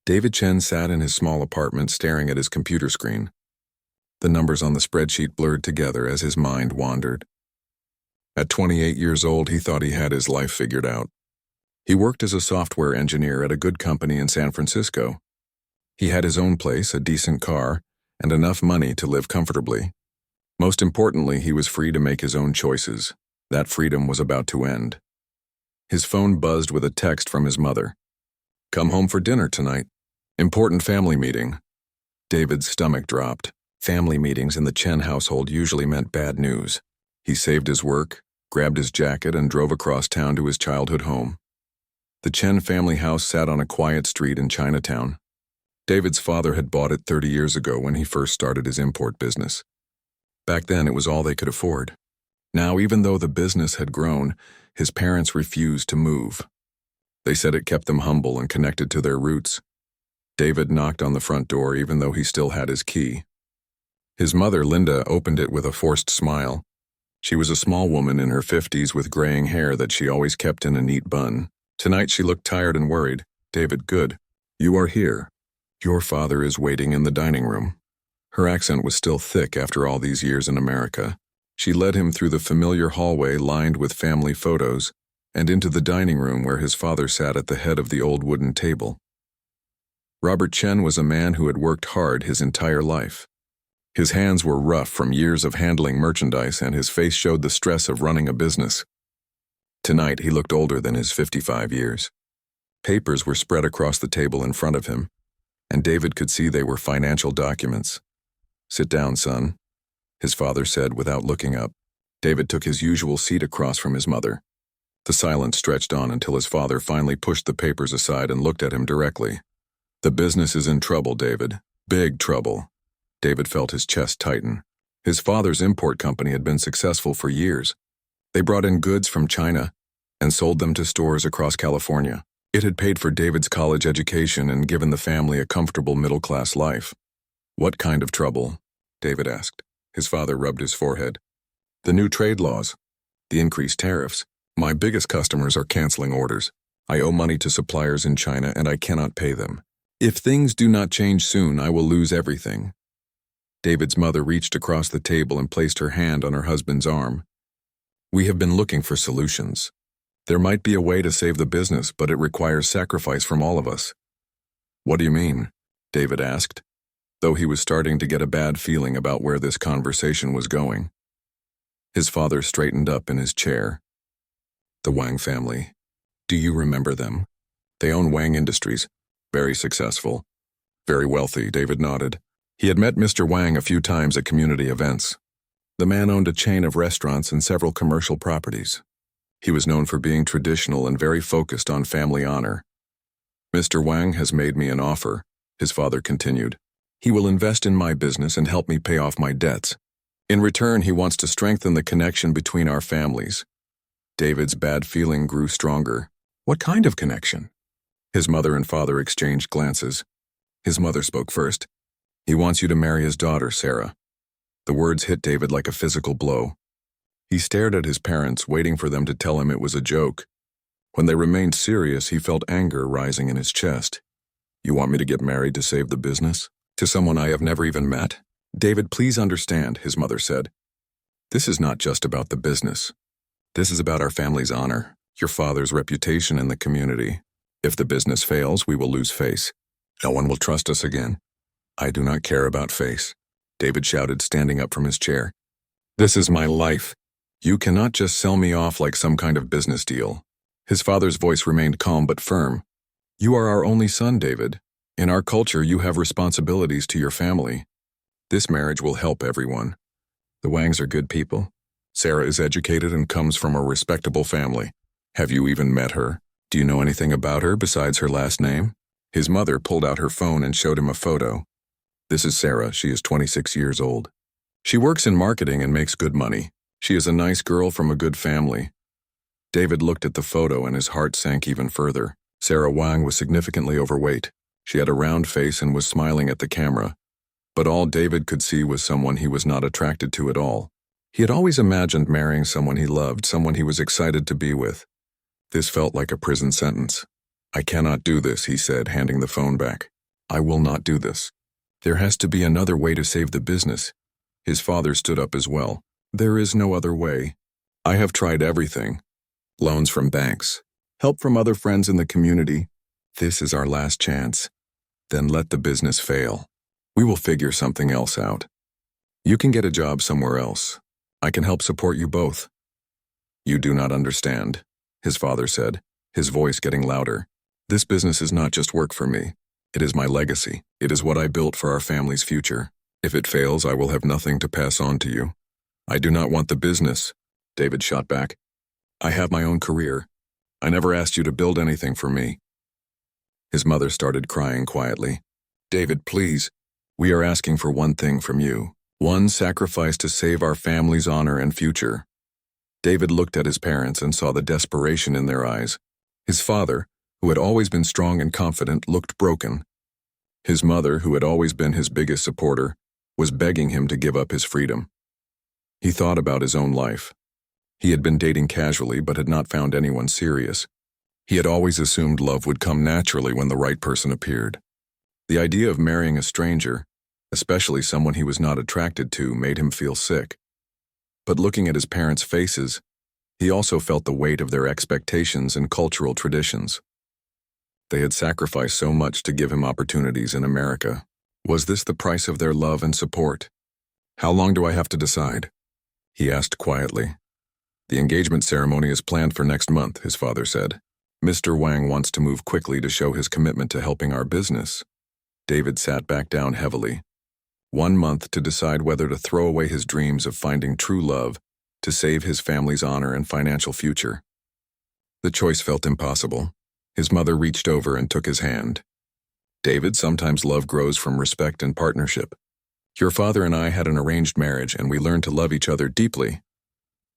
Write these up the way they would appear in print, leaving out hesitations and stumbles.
David Chen sat in his small apartment staring at his computer screen. The numbers on the spreadsheet blurred together as his mind wandered. At 28 years old, he thought he had his life figured out. He worked as a software engineer at a good company in San Francisco. He had his own place, a decent car, and enough money to live comfortably. Most importantly, he was free to make his own choices. That freedom was about to end. His phone buzzed with a text from his mother. "Come home for dinner tonight. Important family meeting." David's stomach dropped. Family meetings in the Chen household usually meant bad news. He saved his work, grabbed his jacket, and drove across town to his childhood home. The Chen family house sat on a quiet street in Chinatown. David's father had bought it 30 years ago when he first started his import business. Back then, it was all they could afford. Now, even though the business had grown, his parents refused to move. They said it kept them humble and connected to their roots. David knocked on the front door even though he still had his key. His mother, Linda, opened it with a forced smile. She was a small woman in her 50s with graying hair that she always kept in a neat bun. Tonight she looked tired and worried. "David, good. You are here. Your father is waiting in the dining room." Her accent was still thick after all these years in America. She led him through the familiar hallway lined with family photos and into the dining room where his father sat at the head of the old wooden table. Robert Chen was a man who had worked hard his entire life. His hands were rough from years of handling merchandise, and his face showed the stress of running a business. Tonight, he looked older than his 55 years. Papers were spread across the table in front of him, and David could see they were financial documents. "Sit down, son," his father said without looking up. David took his usual seat across from his mother. The silence stretched on until his father finally pushed the papers aside and looked at him directly. "The business is in trouble, David. Big trouble." David felt his chest tighten. His father's import company had been successful for years. They brought in goods from China and sold them to stores across California. It had paid for David's college education and given the family a comfortable middle-class life. "What kind of trouble?" David asked. His father rubbed his forehead. "The new trade laws. The increased tariffs. My biggest customers are canceling orders. I owe money to suppliers in China and I cannot pay them. If things do not change soon, I will lose everything." David's mother reached across the table and placed her hand on her husband's arm. "We have been looking for solutions. There might be a way to save the business, but it requires sacrifice from all of us." "What do you mean?" David asked, though he was starting to get a bad feeling about where this conversation was going. His father straightened up in his chair. "The Wang family. Do you remember them? They own Wang Industries. Very successful. Very wealthy," David nodded. He had met Mr. Wang a few times at community events. The man owned a chain of restaurants and several commercial properties. He was known for being traditional and very focused on family honor. "Mr. Wang has made me an offer," his father continued. "He will invest in my business and help me pay off my debts. In return, he wants to strengthen the connection between our families." David's bad feeling grew stronger. "What kind of connection?" His mother and father exchanged glances. His mother spoke first. "He wants you to marry his daughter, Sarah." The words hit David like a physical blow. He stared at his parents, waiting for them to tell him it was a joke. When they remained serious, he felt anger rising in his chest. "You want me to get married to save the business? To someone I have never even met?" "David, please understand," his mother said. "This is not just about the business. This is about our family's honor, your father's reputation in the community. If the business fails, we will lose face. No one will trust us again." "I do not care about face," David shouted, standing up from his chair. "This is my life. You cannot just sell me off like some kind of business deal." His father's voice remained calm but firm. "You are our only son, David. In our culture, you have responsibilities to your family. This marriage will help everyone. The Wangs are good people. Sarah is educated and comes from a respectable family. Have you even met her? Do you know anything about her besides her last name?" His mother pulled out her phone and showed him a photo. "This is Sarah. She is 26 years old. She works in marketing and makes good money. She is a nice girl from a good family." David looked at the photo and his heart sank even further. Sarah Wang was significantly overweight. She had a round face and was smiling at the camera. But all David could see was someone he was not attracted to at all. He had always imagined marrying someone he loved, someone he was excited to be with. This felt like a prison sentence. "I cannot do this," he said, handing the phone back. I will not do this. There has to be another way to save the business. His father stood up as well. There is no other way. I have tried everything. Loans from banks. Help from other friends in the community. This is our last chance. Then let the business fail. We will figure something else out. You can get a job somewhere else. I can help support you both. You do not understand, his father said, his voice getting louder. This business is not just work for me. It is my legacy. It is what I built for our family's future. If it fails, I will have nothing to pass on to you. I do not want the business, David shot back. I have my own career. I never asked you to build anything for me. His mother started crying quietly. David, please. We are asking for one thing from you. One sacrifice to save our family's honor and future. David looked at his parents and saw the desperation in their eyes. His father, who had always been strong and confident, looked broken. His mother, who had always been his biggest supporter, was begging him to give up his freedom. He thought about his own life. He had been dating casually but had not found anyone serious. He had always assumed love would come naturally when the right person appeared. The idea of marrying a stranger, especially someone he was not attracted to, made him feel sick. But looking at his parents' faces, he also felt the weight of their expectations and cultural traditions. They had sacrificed so much to give him opportunities in America. Was this the price of their love and support? How long do I have to decide? He asked quietly. The engagement ceremony is planned for next month, his father said. Mr. Wang wants to move quickly to show his commitment to helping our business. David sat back down heavily. 1 month to decide whether to throw away his dreams of finding true love to save his family's honor and financial future. The choice felt impossible. His mother reached over and took his hand. David, sometimes love grows from respect and partnership. Your father and I had an arranged marriage and we learned to love each other deeply.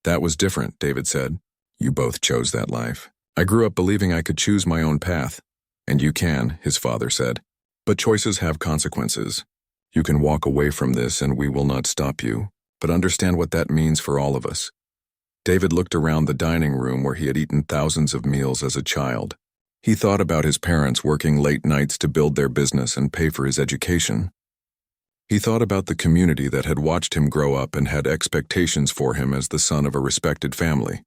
That was different, David said. You both chose that life. I grew up believing I could choose my own path. And you can, his father said. But choices have consequences. You can walk away from this and we will not stop you, but understand what that means for all of us. David looked around the dining room where he had eaten thousands of meals as a child. He thought about his parents working late nights to build their business and pay for his education. He thought about the community that had watched him grow up and had expectations for him as the son of a respected family.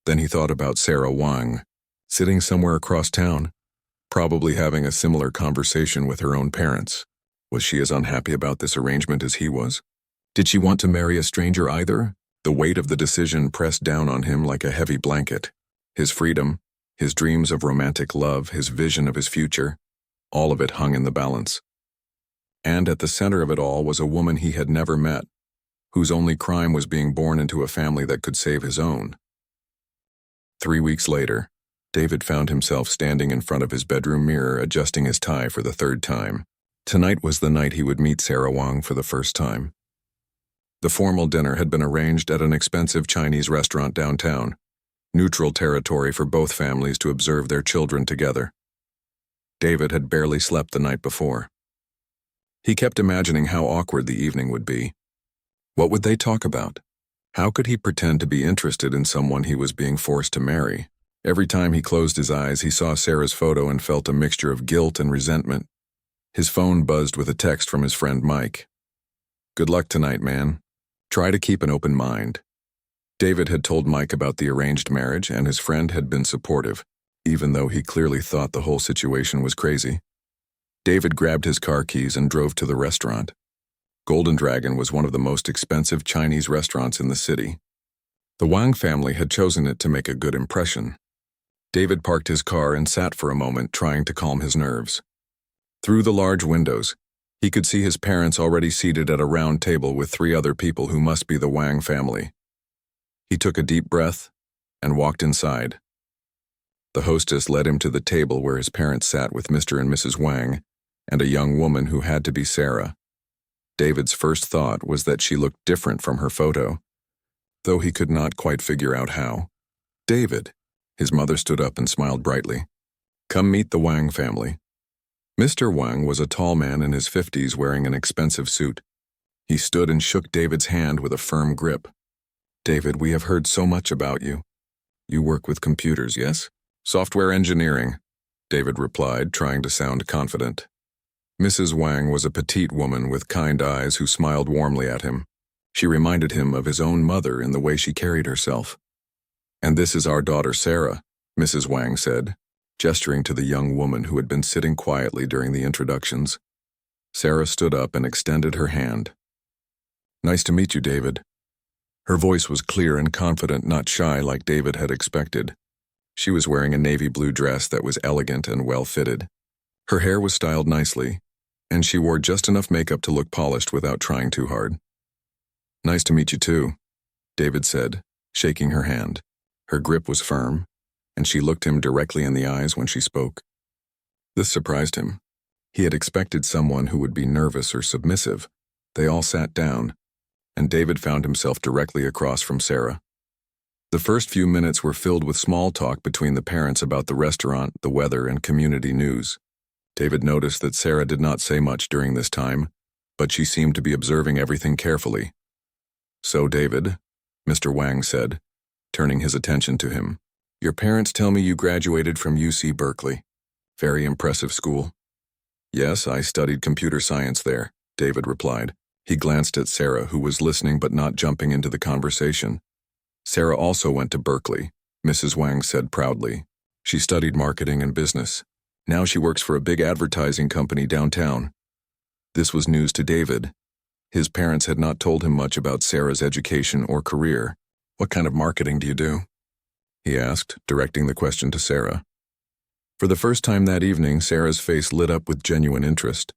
Then he thought about Sarah Wang, sitting somewhere across town, probably having a similar conversation with her own parents. Was she as unhappy about this arrangement as he was? Did she want to marry a stranger either? The weight of the decision pressed down on him like a heavy blanket. His freedom, his dreams of romantic love, his vision of his future, all of it hung in the balance. And at the center of it all was a woman he had never met, whose only crime was being born into a family that could save his own. 3 weeks later, David found himself standing in front of his bedroom mirror adjusting his tie for the 3rd time. Tonight was the night he would meet Sarah Wang for the first time. The formal dinner had been arranged at an expensive Chinese restaurant downtown, neutral territory for both families to observe their children together. David had barely slept the night before. He kept imagining how awkward the evening would be. What would they talk about? How could he pretend to be interested in someone he was being forced to marry? Every time he closed his eyes, he saw Sarah's photo and felt a mixture of guilt and resentment. His phone buzzed with a text from his friend Mike. Good luck tonight, man. Try to keep an open mind. David had told Mike about the arranged marriage, and his friend had been supportive, even though he clearly thought the whole situation was crazy. David grabbed his car keys and drove to the restaurant. Golden Dragon was one of the most expensive Chinese restaurants in the city. The Wang family had chosen it to make a good impression. David parked his car and sat for a moment, trying to calm his nerves. Through the large windows, he could see his parents already seated at a round table with 3 other people who must be the Wang family. He took a deep breath and walked inside. The hostess led him to the table where his parents sat with Mr. and Mrs. Wang and a young woman who had to be Sarah. David's first thought was that she looked different from her photo, though he could not quite figure out how. David, his mother stood up and smiled brightly. Come meet the Wang family. Mr. Wang was a tall man in his 50s wearing an expensive suit. He stood and shook David's hand with a firm grip. David, we have heard so much about you. You work with computers, yes? Software engineering, David replied, trying to sound confident. Mrs. Wang was a petite woman with kind eyes who smiled warmly at him. She reminded him of his own mother in the way she carried herself. "And this is our daughter Sarah," Mrs. Wang said, gesturing to the young woman who had been sitting quietly during the introductions. Sarah stood up and extended her hand. "Nice to meet you, David." Her voice was clear and confident, not shy like David had expected. She was wearing a navy blue dress that was elegant and well-fitted. Her hair was styled nicely, and she wore just enough makeup to look polished without trying too hard. "Nice to meet you too," David said, shaking her hand. Her grip was firm, and she looked him directly in the eyes when she spoke. This surprised him. He had expected someone who would be nervous or submissive. They all sat down, and David found himself directly across from Sarah. The first few minutes were filled with small talk between the parents about the restaurant, the weather, and community news. David noticed that Sarah did not say much during this time, but she seemed to be observing everything carefully. "So, David," Mr. Wang said, turning his attention to him, "your parents tell me you graduated from UC Berkeley. Very impressive school." "Yes, I studied computer science there," David replied. He glanced at Sarah, who was listening but not jumping into the conversation. "Sarah also went to Berkeley," Mrs. Wang said proudly. "She studied marketing and business. Now she works for a big advertising company downtown." This was news to David. His parents had not told him much about Sarah's education or career. "What kind of marketing do you do?" he asked, directing the question to Sarah. For the first time that evening, Sarah's face lit up with genuine interest.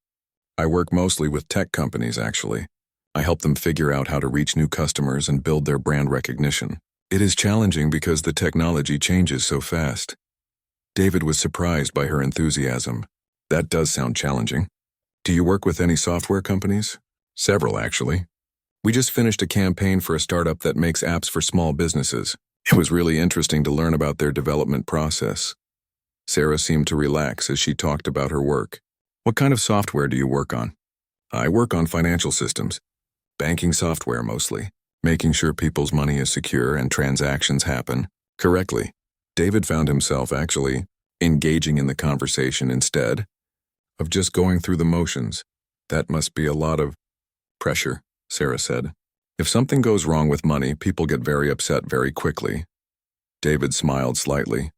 "I work mostly with tech companies, actually. I help them figure out how to reach new customers and build their brand recognition. It is challenging because the technology changes so fast." David was surprised by her enthusiasm. "That does sound challenging. Do you work with any software companies?" "Several, actually. We just finished a campaign for a startup that makes apps for small businesses. It was really interesting to learn about their development process." Sarah seemed to relax as she talked about her work. "What kind of software do you work on?" "I work on financial systems. Banking software mostly, making sure people's money is secure and transactions happen correctly." David found himself actually engaging in the conversation instead of just going through the motions. "That must be a lot of pressure," Sarah said. "If something goes wrong with money, people get very upset very quickly." David smiled slightly.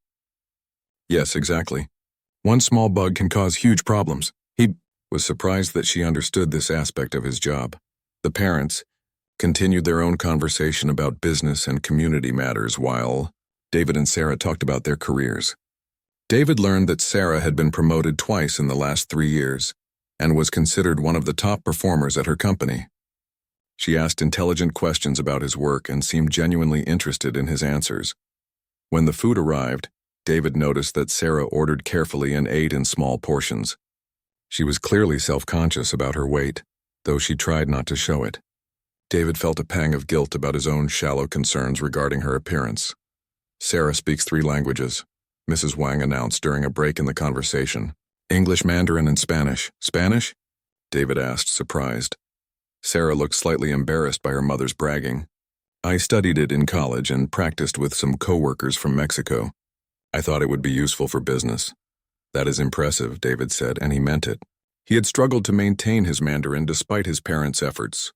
"Yes, exactly. One small bug can cause huge problems." He was surprised that she understood this aspect of his job. The parents continued their own conversation about business and community matters while David and Sarah talked about their careers. David learned that Sarah had been promoted twice in the last 3 years and was considered one of the top performers at her company. She asked intelligent questions about his work and seemed genuinely interested in his answers. When the food arrived, David noticed that Sarah ordered carefully and ate in small portions. She was clearly self-conscious about her weight, though she tried not to show it. David felt a pang of guilt about his own shallow concerns regarding her appearance. "Sarah speaks 3 languages," Mrs. Wang announced during a break in the conversation. "English, Mandarin, and Spanish." "Spanish?" David asked, surprised. Sarah looked slightly embarrassed by her mother's bragging. "I studied it in college and practiced with some co-workers from Mexico. I thought it would be useful for business." "That is impressive," David said, and he meant it. He had struggled to maintain his Mandarin despite his parents' efforts,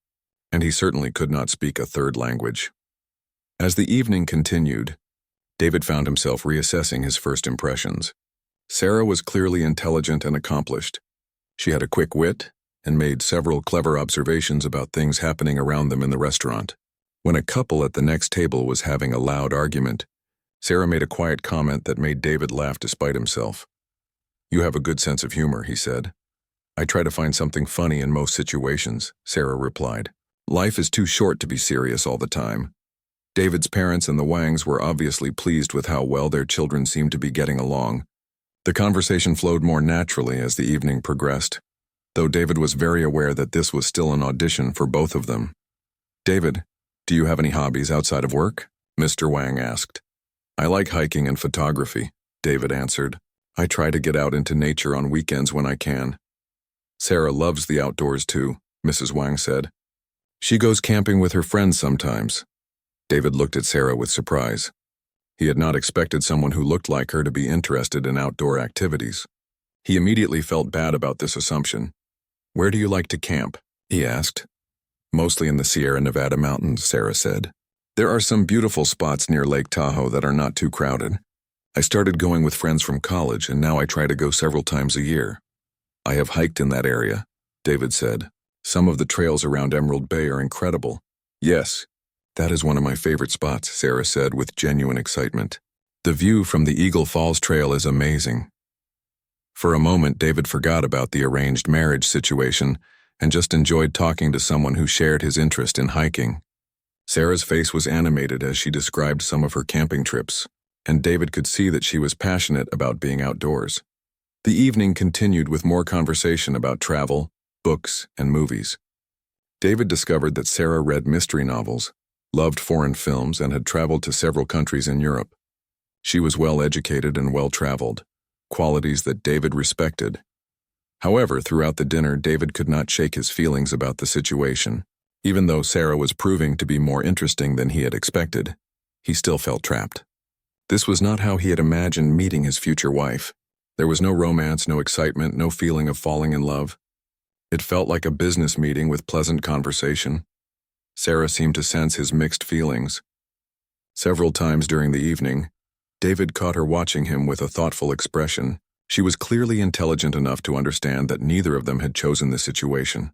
and he certainly could not speak a third language. As the evening continued, David found himself reassessing his first impressions. Sarah was clearly intelligent and accomplished. She had a quick wit and made several clever observations about things happening around them in the restaurant. When a couple at the next table was having a loud argument, Sarah made a quiet comment that made David laugh despite himself. "You have a good sense of humor," he said. "I try to find something funny in most situations," Sarah replied. "Life is too short to be serious all the time." David's parents and the Wangs were obviously pleased with how well their children seemed to be getting along. The conversation flowed more naturally as the evening progressed, though David was very aware that this was still an audition for both of them. "David, do you have any hobbies outside of work?" Mr. Wang asked. "I like hiking and photography," David answered. "I try to get out into nature on weekends when I can." "Sarah loves the outdoors too," Mrs. Wang said. "She goes camping with her friends sometimes." David looked at Sarah with surprise. He had not expected someone who looked like her to be interested in outdoor activities. He immediately felt bad about this assumption. "Where do you like to camp?" he asked. "Mostly in the Sierra Nevada mountains," Sarah said. "There are some beautiful spots near Lake Tahoe that are not too crowded. I started going with friends from college, and now I try to go several times a year." "I have hiked in that area," David said. "Some of the trails around Emerald Bay are incredible." "Yes, that is one of my favorite spots," Sarah said with genuine excitement. "The view from the Eagle Falls Trail is amazing." For a moment, David forgot about the arranged marriage situation and just enjoyed talking to someone who shared his interest in hiking. Sarah's face was animated as she described some of her camping trips, and David could see that she was passionate about being outdoors. The evening continued with more conversation about travel, books, and movies. David discovered that Sarah read mystery novels, loved foreign films, and had traveled to several countries in Europe. She was well-educated and well-traveled, qualities that David respected. However, throughout the dinner, David could not shake his feelings about the situation. Even though Sarah was proving to be more interesting than he had expected, he still felt trapped. This was not how he had imagined meeting his future wife. There was no romance, no excitement, no feeling of falling in love. It felt like a business meeting with pleasant conversation. Sarah seemed to sense his mixed feelings. Several times during the evening, David caught her watching him with a thoughtful expression. She was clearly intelligent enough to understand that neither of them had chosen the situation.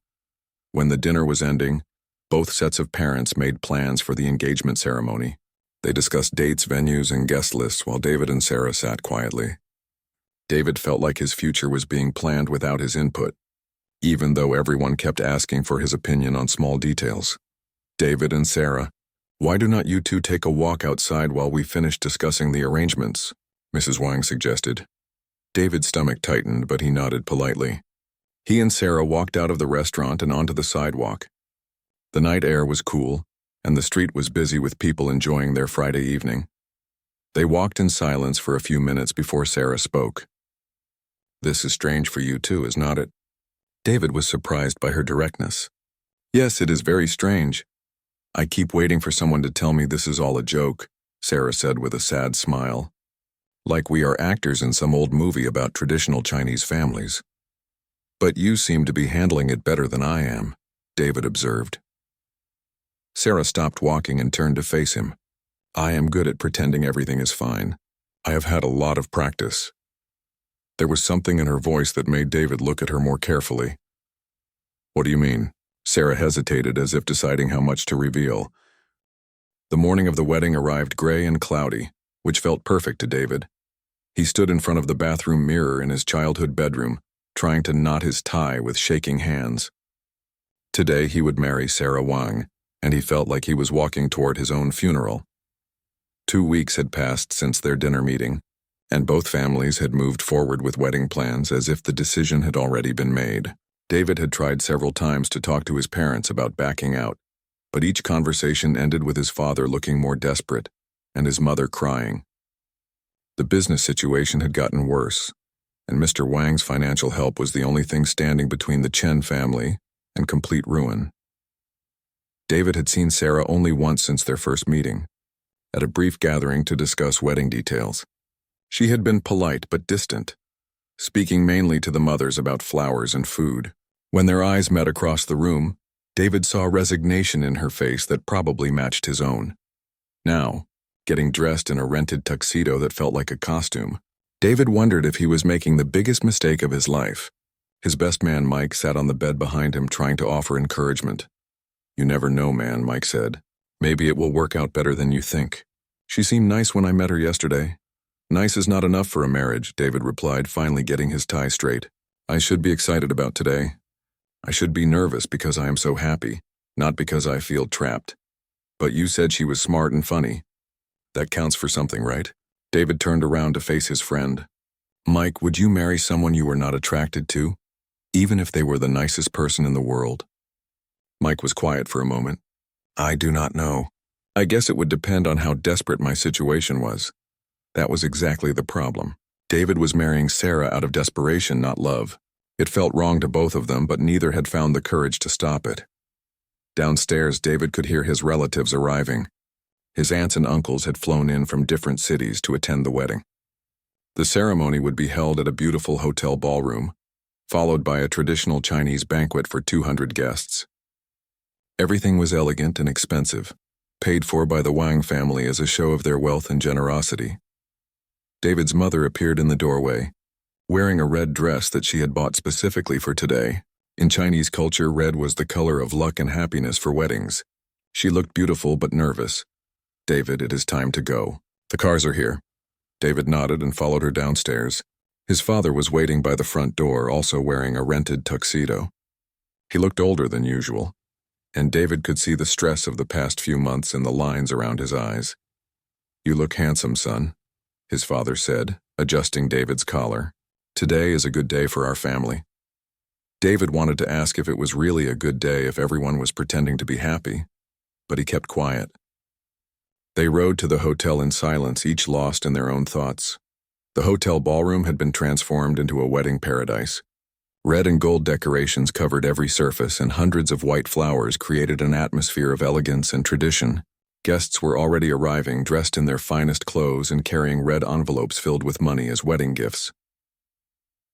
When the dinner was ending, both sets of parents made plans for the engagement ceremony. They discussed dates, venues, and guest lists while David and Sarah sat quietly. David felt like his future was being planned without his input, even though everyone kept asking for his opinion on small details. "David and Sarah, why do not you two take a walk outside while we finish discussing the arrangements?" Mrs. Wang suggested. David's stomach tightened, but he nodded politely. He and Sarah walked out of the restaurant and onto the sidewalk. The night air was cool, and the street was busy with people enjoying their Friday evening. They walked in silence for a few minutes before Sarah spoke. "This is strange for you too, is not it?" David was surprised by her directness. "Yes, it is very strange. I keep waiting for someone to tell me this is all a joke," Sarah said with a sad smile. "Like we are actors in some old movie about traditional Chinese families." "But you seem to be handling it better than I am," David observed. Sarah stopped walking and turned to face him. "I am good at pretending everything is fine. I have had a lot of practice." There was something in her voice that made David look at her more carefully. "What do you mean?" Sarah hesitated as if deciding how much to reveal. The morning of the wedding arrived gray and cloudy, which felt perfect to David. He stood in front of the bathroom mirror in his childhood bedroom, trying to knot his tie with shaking hands. Today he would marry Sarah Wang, and he felt like he was walking toward his own funeral. 2 weeks had passed since their dinner meeting, and both families had moved forward with wedding plans as if the decision had already been made. David had tried several times to talk to his parents about backing out, but each conversation ended with his father looking more desperate and his mother crying. The business situation had gotten worse, and Mr. Wang's financial help was the only thing standing between the Chen family and complete ruin. David had seen Sarah only once since their first meeting, at a brief gathering to discuss wedding details. She had been polite but distant, speaking mainly to the mothers about flowers and food. When their eyes met across the room, David saw resignation in her face that probably matched his own. Now, getting dressed in a rented tuxedo that felt like a costume, David wondered if he was making the biggest mistake of his life. His best man, Mike, sat on the bed behind him trying to offer encouragement. "You never know, man," Mike said. "Maybe it will work out better than you think. She seemed nice when I met her yesterday." "Nice is not enough for a marriage," David replied, finally getting his tie straight. "I should be excited about today. I should be nervous because I am so happy, not because I feel trapped. But you said she was smart and funny. That counts for something, right?" David turned around to face his friend. "Mike, would you marry someone you were not attracted to, even if they were the nicest person in the world?" Mike was quiet for a moment. "I do not know. I guess it would depend on how desperate my situation was." That was exactly the problem. David was marrying Sarah out of desperation, not love. It felt wrong to both of them, but neither had found the courage to stop it. Downstairs, David could hear his relatives arriving. His aunts and uncles had flown in from different cities to attend the wedding. The ceremony would be held at a beautiful hotel ballroom, followed by a traditional Chinese banquet for 200 guests. Everything was elegant and expensive, paid for by the Wang family as a show of their wealth and generosity. David's mother appeared in the doorway, wearing a red dress that she had bought specifically for today. In Chinese culture, red was the color of luck and happiness for weddings. She looked beautiful but nervous. "David, it is time to go. The cars are here." David nodded and followed her downstairs. His father was waiting by the front door, also wearing a rented tuxedo. He looked older than usual, and David could see the stress of the past few months in the lines around his eyes. "You look handsome, son," his father said, adjusting David's collar. "Today is a good day for our family." David wanted to ask if it was really a good day if everyone was pretending to be happy, but he kept quiet. They rode to the hotel in silence, each lost in their own thoughts. The hotel ballroom had been transformed into a wedding paradise. Red and gold decorations covered every surface, and hundreds of white flowers created an atmosphere of elegance and tradition. Guests were already arriving, dressed in their finest clothes and carrying red envelopes filled with money as wedding gifts.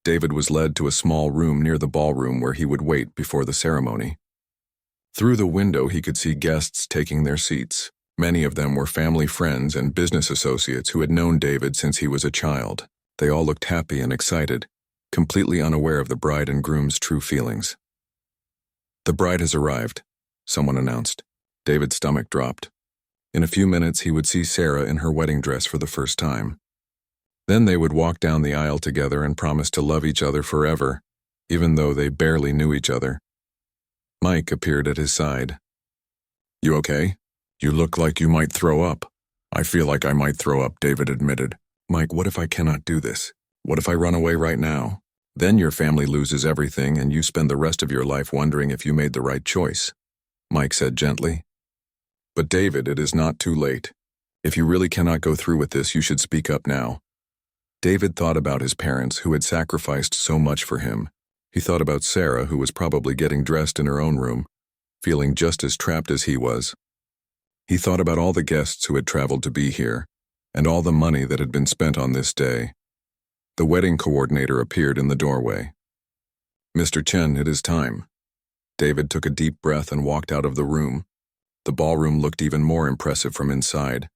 David was led to a small room near the ballroom where he would wait before the ceremony. Through the window, he could see guests taking their seats. Many of them were family friends and business associates who had known David since he was a child. They all looked happy and excited, completely unaware of the bride and groom's true feelings. "The bride has arrived," someone announced. David's stomach dropped. In a few minutes, he would see Sarah in her wedding dress for the first time. Then they would walk down the aisle together and promise to love each other forever, even though they barely knew each other. Mike appeared at his side. "You okay? You look like you might throw up." "I feel like I might throw up," David admitted. "Mike, what if I cannot do this? What if I run away right now? Then your family loses everything and you spend the rest of your life wondering if you made the right choice," Mike said gently. "But David, it is not too late. If you really cannot go through with this, you should speak up now." David thought about his parents who had sacrificed so much for him. He thought about Sarah, who was probably getting dressed in her own room, feeling just as trapped as he was. He thought about all the guests who had traveled to be here, and all the money that had been spent on this day. The wedding coordinator appeared in the doorway. "Mr. Chen, it is time." David took a deep breath and walked out of the room. The ballroom looked even more impressive from inside,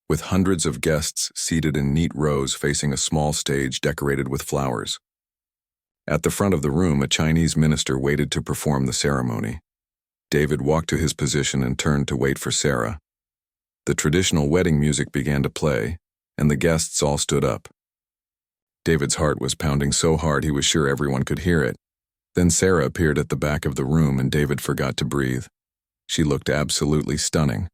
with hundreds of guests seated in neat rows facing a small stage decorated with flowers. At the front of the room, a Chinese minister waited to perform the ceremony. David walked to his position and turned to wait for Sarah. The traditional wedding music began to play, and the guests all stood up. David's heart was pounding so hard he was sure everyone could hear it. Then Sarah appeared at the back of the room and David forgot to breathe. She looked absolutely stunning.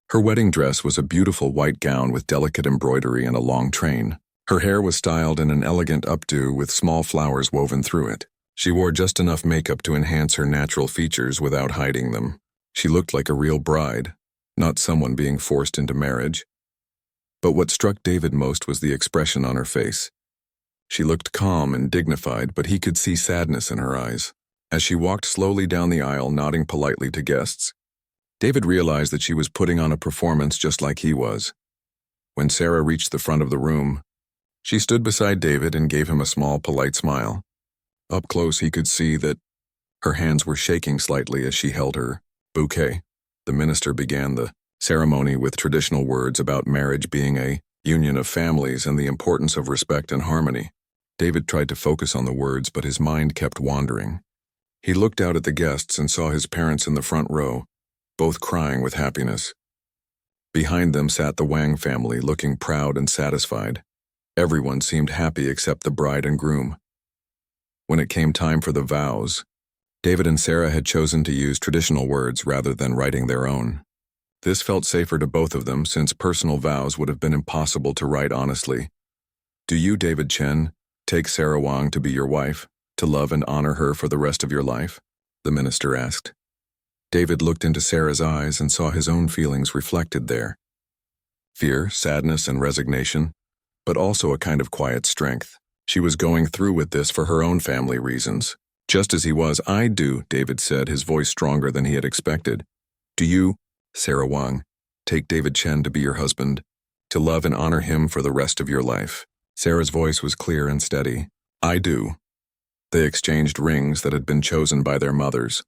Her wedding dress was a beautiful white gown with delicate embroidery and a long train. Her hair was styled in an elegant updo with small flowers woven through it. She wore just enough makeup to enhance her natural features without hiding them. She looked like a real bride, not someone being forced into marriage. But what struck David most was the expression on her face. She looked calm and dignified, but he could see sadness in her eyes. As she walked slowly down the aisle, nodding politely to guests, David realized that she was putting on a performance just like he was. When Sarah reached the front of the room, she stood beside David and gave him a small, polite smile. Up close, he could see that her hands were shaking slightly as she held her bouquet. The minister began the ceremony with traditional words about marriage being a union of families and the importance of respect and harmony. David tried to focus on the words, but his mind kept wandering. He looked out at the guests and saw his parents in the front row, both crying with happiness. Behind them sat the Wang family, looking proud and satisfied. Everyone seemed happy except the bride and groom. When it came time for the vows, David and Sarah had chosen to use traditional words rather than writing their own. This felt safer to both of them since personal vows would have been impossible to write honestly. "Do you, David Chen, take Sarah Wang to be your wife, to love and honor her for the rest of your life?" the minister asked. David looked into Sarah's eyes and saw his own feelings reflected there. Fear, sadness, and resignation, but also a kind of quiet strength. She was going through with this for her own family reasons. Just as he was. "I do," David said, his voice stronger than he had expected. "Do you, Sarah Wang, take David Chen to be your husband, to love and honor him for the rest of your life?" Sarah's voice was clear and steady. "I do." They exchanged rings that had been chosen by their mothers.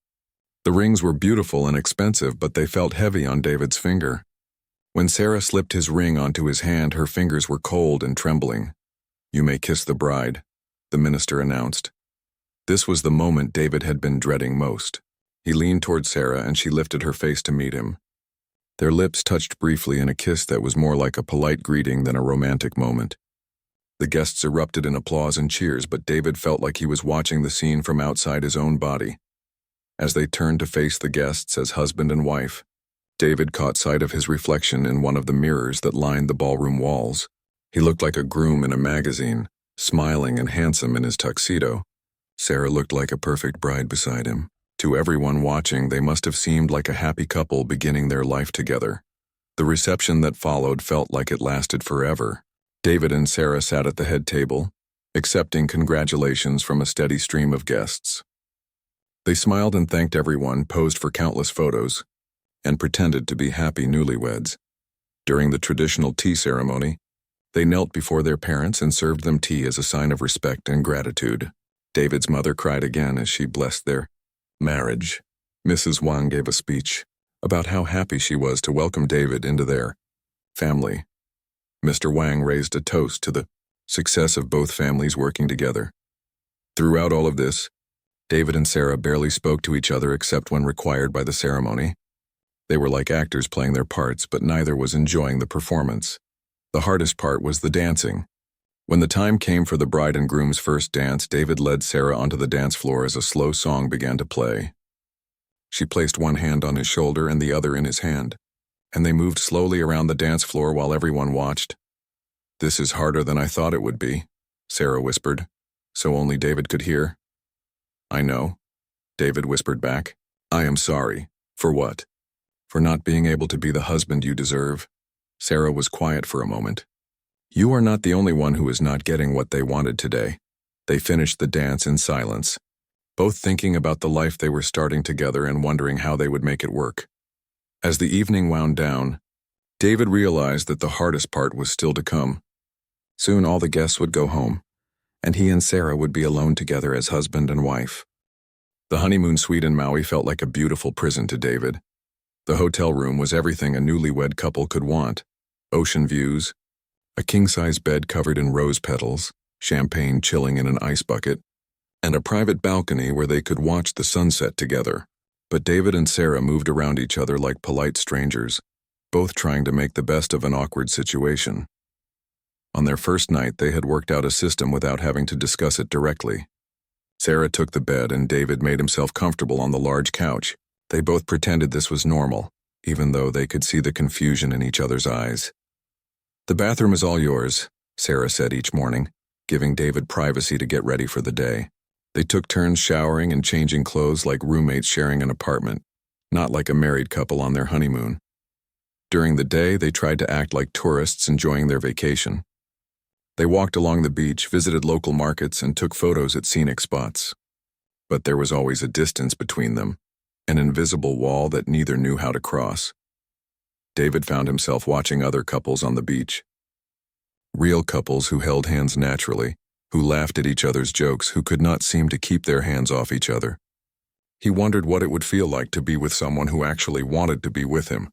The rings were beautiful and expensive, but they felt heavy on David's finger. When Sarah slipped his ring onto his hand, her fingers were cold and trembling. "You may kiss the bride," the minister announced. This was the moment David had been dreading most. He leaned toward Sarah and she lifted her face to meet him. Their lips touched briefly in a kiss that was more like a polite greeting than a romantic moment. The guests erupted in applause and cheers, but David felt like he was watching the scene from outside his own body. As they turned to face the guests as husband and wife, David caught sight of his reflection in one of the mirrors that lined the ballroom walls. He looked like a groom in a magazine, smiling and handsome in his tuxedo. Sarah looked like a perfect bride beside him. To everyone watching, they must have seemed like a happy couple beginning their life together. The reception that followed felt like it lasted forever. David and Sarah sat at the head table, accepting congratulations from a steady stream of guests. They smiled and thanked everyone, posed for countless photos, and pretended to be happy newlyweds. During the traditional tea ceremony, they knelt before their parents and served them tea as a sign of respect and gratitude. David's mother cried again as she blessed their marriage. Mrs. Wang gave a speech about how happy she was to welcome David into their family. Mr. Wang raised a toast to the success of both families working together. Throughout all of this, David and Sarah barely spoke to each other except when required by the ceremony. They were like actors playing their parts, but neither was enjoying the performance. The hardest part was the dancing. When the time came for the bride and groom's first dance, David led Sarah onto the dance floor as a slow song began to play. She placed one hand on his shoulder and the other in his hand, and they moved slowly around the dance floor while everyone watched. "This is harder than I thought it would be," Sarah whispered, so only David could hear. "I know," David whispered back. "I am sorry." "For what?" "For not being able to be the husband you deserve." Sarah was quiet for a moment. "You are not the only one who is not getting what they wanted today." They finished the dance in silence, both thinking about the life they were starting together and wondering how they would make it work. As the evening wound down, David realized that the hardest part was still to come. Soon all the guests would go home, and he and Sarah would be alone together as husband and wife. The honeymoon suite in Maui felt like a beautiful prison to David. The hotel room was everything a newlywed couple could want: ocean views, a king-size bed covered in rose petals, champagne chilling in an ice bucket, and a private balcony where they could watch the sunset together. But David and Sarah moved around each other like polite strangers, both trying to make the best of an awkward situation. On their first night, they had worked out a system without having to discuss it directly. Sarah took the bed and David made himself comfortable on the large couch. They both pretended this was normal, even though they could see the confusion in each other's eyes. "The bathroom is all yours," Sarah said each morning, giving David privacy to get ready for the day. They took turns showering and changing clothes like roommates sharing an apartment, not like a married couple on their honeymoon. During the day, they tried to act like tourists enjoying their vacation. They walked along the beach, visited local markets, and took photos at scenic spots. But there was always a distance between them, an invisible wall that neither knew how to cross. David found himself watching other couples on the beach. Real couples who held hands naturally, who laughed at each other's jokes, who could not seem to keep their hands off each other. He wondered what it would feel like to be with someone who actually wanted to be with him.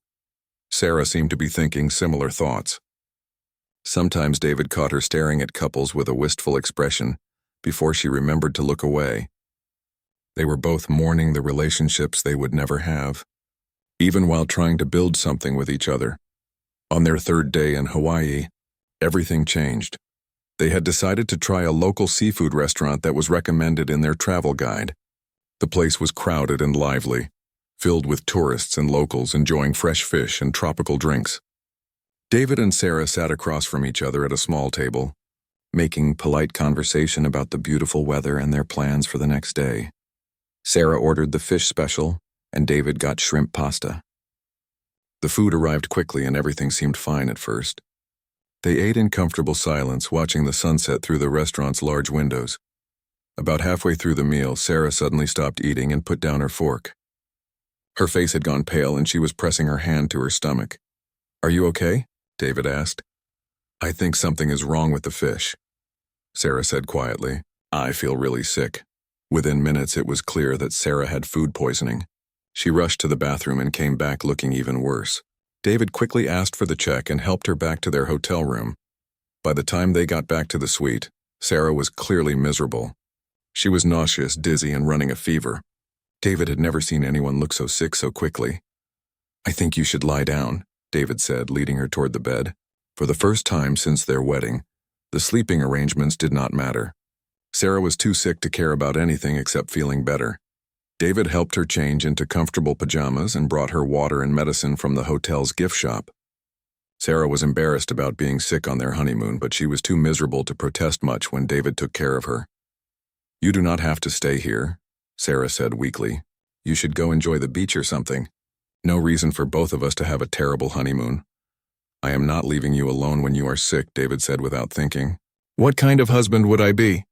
Sarah seemed to be thinking similar thoughts. Sometimes David caught her staring at couples with a wistful expression before she remembered to look away. They were both mourning the relationships they would never have, even while trying to build something with each other. On their third day in Hawaii, everything changed. They had decided to try a local seafood restaurant that was recommended in their travel guide. The place was crowded and lively, filled with tourists and locals enjoying fresh fish and tropical drinks. David and Sarah sat across from each other at a small table, making polite conversation about the beautiful weather and their plans for the next day. Sarah ordered the fish special, and David got shrimp pasta. The food arrived quickly and everything seemed fine at first. They ate in comfortable silence, watching the sunset through the restaurant's large windows. About halfway through the meal, Sarah suddenly stopped eating and put down her fork. Her face had gone pale and she was pressing her hand to her stomach. "Are you okay?" David asked. "I think something is wrong with the fish," Sarah said quietly. "I feel really sick." Within minutes, it was clear that Sarah had food poisoning. She rushed to the bathroom and came back looking even worse. David quickly asked for the check and helped her back to their hotel room. By the time they got back to the suite, Sarah was clearly miserable. She was nauseous, dizzy, and running a fever. David had never seen anyone look so sick so quickly. "I think you should lie down," David said, leading her toward the bed. For the first time since their wedding, the sleeping arrangements did not matter. Sarah was too sick to care about anything except feeling better. David helped her change into comfortable pajamas and brought her water and medicine from the hotel's gift shop. Sarah was embarrassed about being sick on their honeymoon, but she was too miserable to protest much when David took care of her. "You do not have to stay here," Sarah said weakly. "You should go enjoy the beach or something. No reason for both of us to have a terrible honeymoon." "I am not leaving you alone when you are sick," David said without thinking. "What kind of husband would I be?"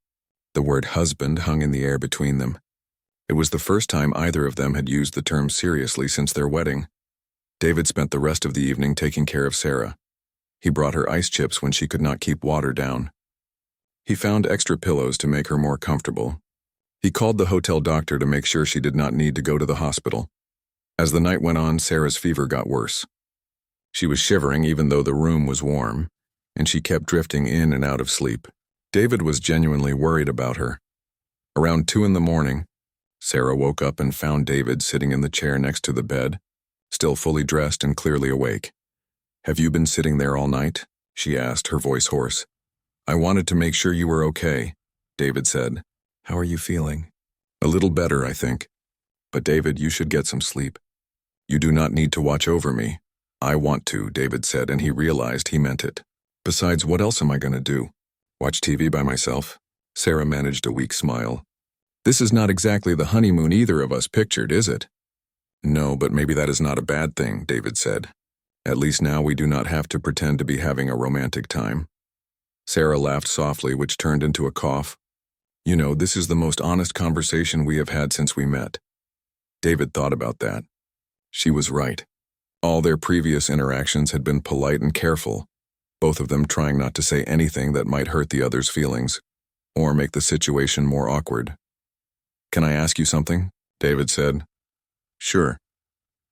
The word husband hung in the air between them. It was the first time either of them had used the term seriously since their wedding. David spent the rest of the evening taking care of Sarah. He brought her ice chips when she could not keep water down. He found extra pillows to make her more comfortable. He called the hotel doctor to make sure she did not need to go to the hospital. As the night went on, Sarah's fever got worse. She was shivering even though the room was warm, and she kept drifting in and out of sleep. David was genuinely worried about her. Around 2 in the morning, Sarah woke up and found David sitting in the chair next to the bed, still fully dressed and clearly awake. "Have you been sitting there all night?" she asked, her voice hoarse. "I wanted to make sure you were okay," David said. "How are you feeling?" "A little better, I think. But David, you should get some sleep. You do not need to watch over me." "I want to," David said, and he realized he meant it. "Besides, what else am I going to do? Watch TV by myself?" Sarah managed a weak smile. "This is not exactly the honeymoon either of us pictured, is it?" "No, but maybe that is not a bad thing," David said. "At least now we do not have to pretend to be having a romantic time." Sarah laughed softly, which turned into a cough. "You know, this is the most honest conversation we have had since we met." David thought about that. She was right. All their previous interactions had been polite and careful, both of them trying not to say anything that might hurt the other's feelings or make the situation more awkward. "Can I ask you something?" David said. "Sure.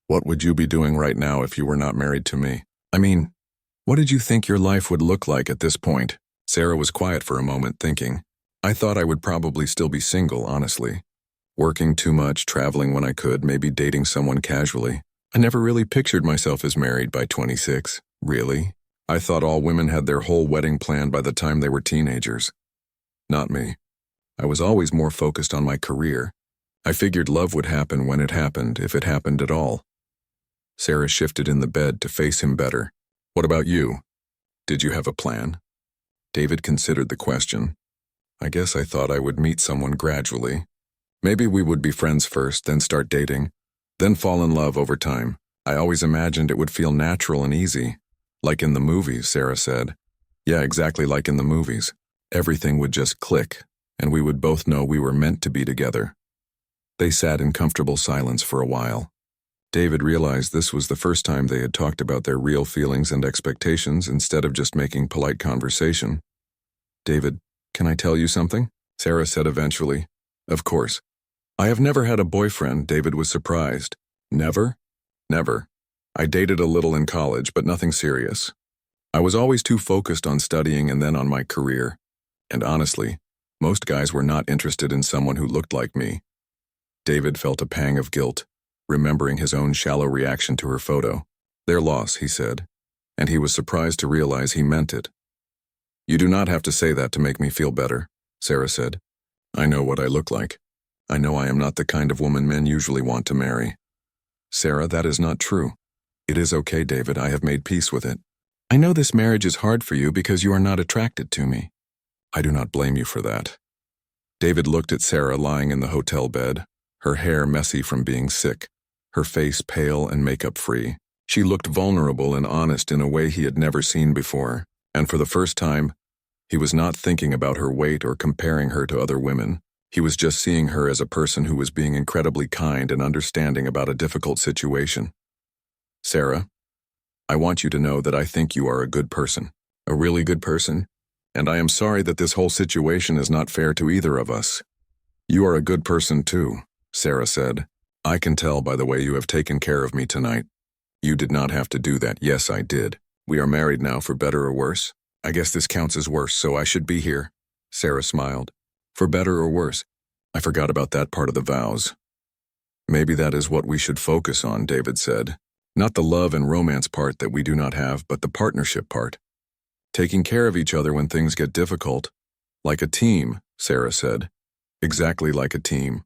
What would you be doing right now if you were not married to me? I mean, what did you think your life would look like at this point?" Sarah was quiet for a moment, thinking. "I thought I would probably still be single, honestly. Working too much, traveling when I could, maybe dating someone casually. I never really pictured myself as married by 26. Really? I thought all women had their whole wedding planned by the time they were teenagers. Not me. I was always more focused on my career. I figured love would happen when it happened, if it happened at all." Sarah shifted in the bed to face him better. "What about you? Did you have a plan?" David considered the question. "I guess I thought I would meet someone gradually. Maybe we would be friends first, then start dating, then fall in love over time. I always imagined it would feel natural and easy. Like in the movies," Sarah said. "Yeah, exactly like in the movies. Everything would just click, and we would both know we were meant to be together." They sat in comfortable silence for a while. David realized this was the first time they had talked about their real feelings and expectations instead of just making polite conversation. "David, can I tell you something?" Sarah said eventually. "Of course." "I have never had a boyfriend," David was surprised. "Never?" "Never. I dated a little in college, but nothing serious. I was always too focused on studying and then on my career. And honestly, most guys were not interested in someone who looked like me." David felt a pang of guilt, remembering his own shallow reaction to her photo. "Their loss," he said, and he was surprised to realize he meant it. "You do not have to say that to make me feel better," Sarah said. "I know what I look like. I know I am not the kind of woman men usually want to marry." "Sarah, that is not true." "It is okay, David. I have made peace with it. I know this marriage is hard for you because you are not attracted to me. I do not blame you for that." David looked at Sarah lying in the hotel bed, her hair messy from being sick, her face pale and makeup-free. She looked vulnerable and honest in a way he had never seen before, and for the first time, he was not thinking about her weight or comparing her to other women. He was just seeing her as a person who was being incredibly kind and understanding about a difficult situation. "Sarah, I want you to know that I think you are a good person, a really good person, and I am sorry that this whole situation is not fair to either of us." You are a good person too, Sarah said. I can tell by the way you have taken care of me tonight. You did not have to do that. Yes, I did. We are married now for better or worse. I guess this counts as worse, so I should be here. Sarah smiled. For better or worse. I forgot about that part of the vows. Maybe that is what we should focus on, David said. Not the love and romance part that we do not have, but the partnership part. Taking care of each other when things get difficult. Like a team, Sarah said. Exactly like a team.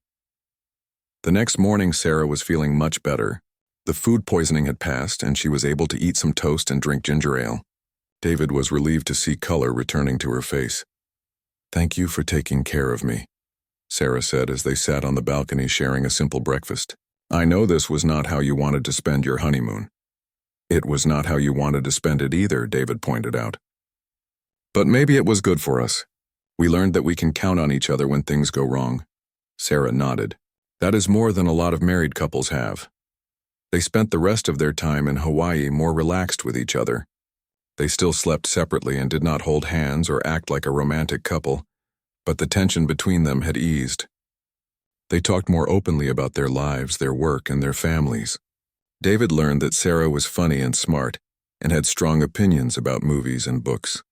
The next morning, Sarah was feeling much better. The food poisoning had passed, and she was able to eat some toast and drink ginger ale. David was relieved to see color returning to her face. Thank you for taking care of me, Sarah said as they sat on the balcony sharing a simple breakfast. I know this was not how you wanted to spend your honeymoon. It was not how you wanted to spend it either, David pointed out. But maybe it was good for us. We learned that we can count on each other when things go wrong. Sarah nodded. That is more than a lot of married couples have. They spent the rest of their time in Hawaii more relaxed with each other. They still slept separately and did not hold hands or act like a romantic couple, but the tension between them had eased. They talked more openly about their lives, their work, and their families. David learned that Sarah was funny and smart, and had strong opinions about movies and books.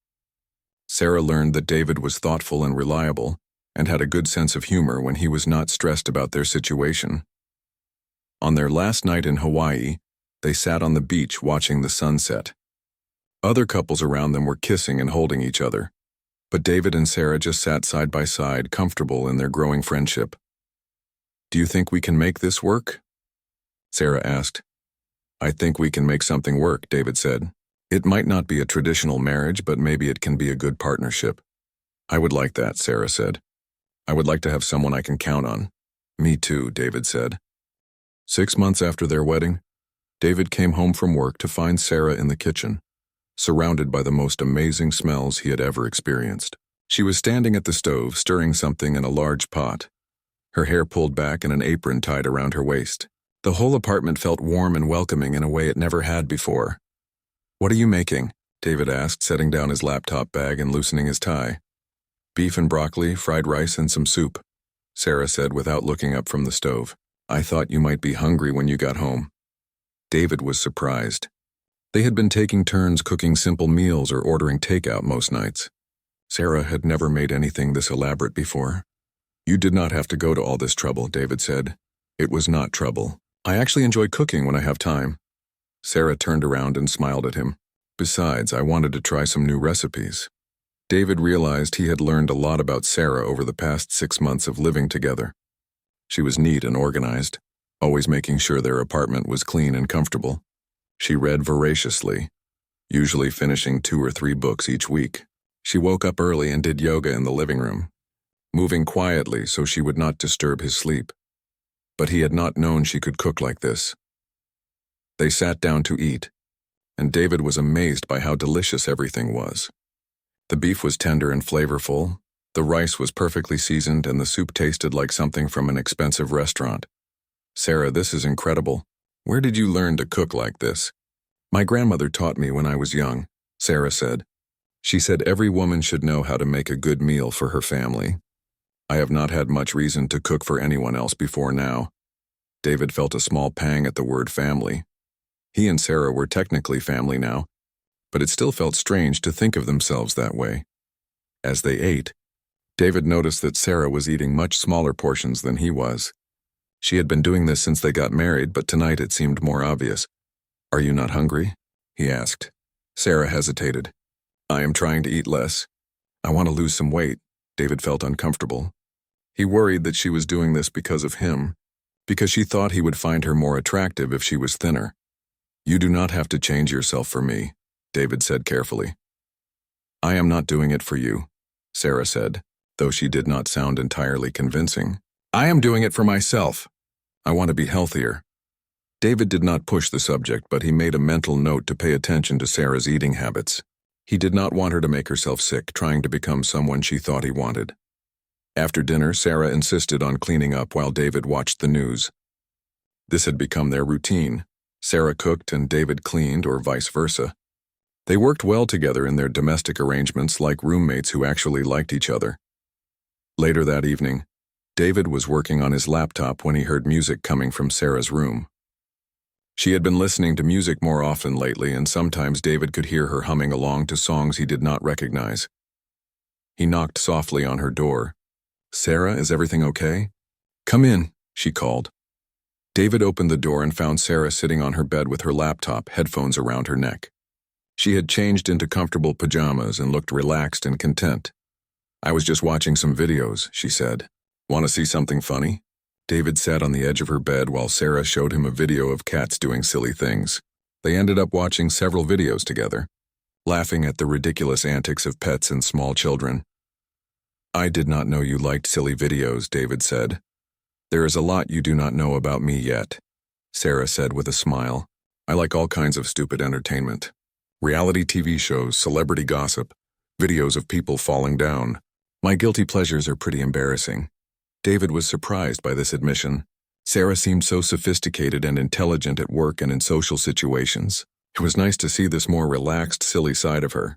Sarah learned that David was thoughtful and reliable, and had a good sense of humor when he was not stressed about their situation. On their last night in Hawaii, they sat on the beach watching the sunset. Other couples around them were kissing and holding each other, but David and Sarah just sat side by side, comfortable in their growing friendship. Do you think we can make this work? Sarah asked. I think we can make something work, David said. It might not be a traditional marriage, but maybe it can be a good partnership. I would like that, Sarah said. I would like to have someone I can count on. Me too, David said. 6 months after their wedding, David came home from work to find Sarah in the kitchen, surrounded by the most amazing smells he had ever experienced. She was standing at the stove, stirring something in a large pot, her hair pulled back and an apron tied around her waist. The whole apartment felt warm and welcoming in a way it never had before. What are you making? David asked, setting down his laptop bag and loosening his tie. Beef and broccoli, fried rice, and some soup, Sarah said without looking up from the stove. I thought you might be hungry when you got home. David was surprised. They had been taking turns cooking simple meals or ordering takeout most nights. Sarah had never made anything this elaborate before. You did not have to go to all this trouble, David said. It was not trouble. I actually enjoy cooking when I have time. Sarah turned around and smiled at him. Besides, I wanted to try some new recipes. David realized he had learned a lot about Sarah over the past 6 months of living together. She was neat and organized, always making sure their apartment was clean and comfortable. She read voraciously, usually finishing 2 or 3 books each week. She woke up early and did yoga in the living room, moving quietly so she would not disturb his sleep. But he had not known she could cook like this. They sat down to eat, and David was amazed by how delicious everything was. The beef was tender and flavorful, the rice was perfectly seasoned, and the soup tasted like something from an expensive restaurant. Sarah, this is incredible. Where did you learn to cook like this? My grandmother taught me when I was young, Sarah said. She said every woman should know how to make a good meal for her family. I have not had much reason to cook for anyone else before now. David felt a small pang at the word family. He and Sarah were technically family now, but it still felt strange to think of themselves that way. As they ate, David noticed that Sarah was eating much smaller portions than he was. She had been doing this since they got married, but tonight it seemed more obvious. Are you not hungry? He asked. Sarah hesitated. I am trying to eat less. I want to lose some weight. David felt uncomfortable. He worried that she was doing this because of him, because she thought he would find her more attractive if she was thinner. You do not have to change yourself for me, David said carefully. I am not doing it for you, Sarah said, though she did not sound entirely convincing. I am doing it for myself. I want to be healthier. David did not push the subject, but he made a mental note to pay attention to Sarah's eating habits. He did not want her to make herself sick, trying to become someone she thought he wanted. After dinner, Sarah insisted on cleaning up while David watched the news. This had become their routine. Sarah cooked and David cleaned, or vice versa. They worked well together in their domestic arrangements, like roommates who actually liked each other. Later that evening, David was working on his laptop when he heard music coming from Sarah's room. She had been listening to music more often lately, and sometimes David could hear her humming along to songs he did not recognize. He knocked softly on her door. "Sarah, is everything okay?" "Come in," she called. David opened the door and found Sarah sitting on her bed with her laptop, headphones around her neck. She had changed into comfortable pajamas and looked relaxed and content. "I was just watching some videos," she said. "Want to see something funny?" David sat on the edge of her bed while Sarah showed him a video of cats doing silly things. They ended up watching several videos together, laughing at the ridiculous antics of pets and small children. "I did not know you liked silly videos," David said. "There is a lot you do not know about me yet," Sarah said with a smile. "I like all kinds of stupid entertainment. Reality TV shows, celebrity gossip, videos of people falling down. My guilty pleasures are pretty embarrassing." David was surprised by this admission. Sarah seemed so sophisticated and intelligent at work and in social situations. It was nice to see this more relaxed, silly side of her.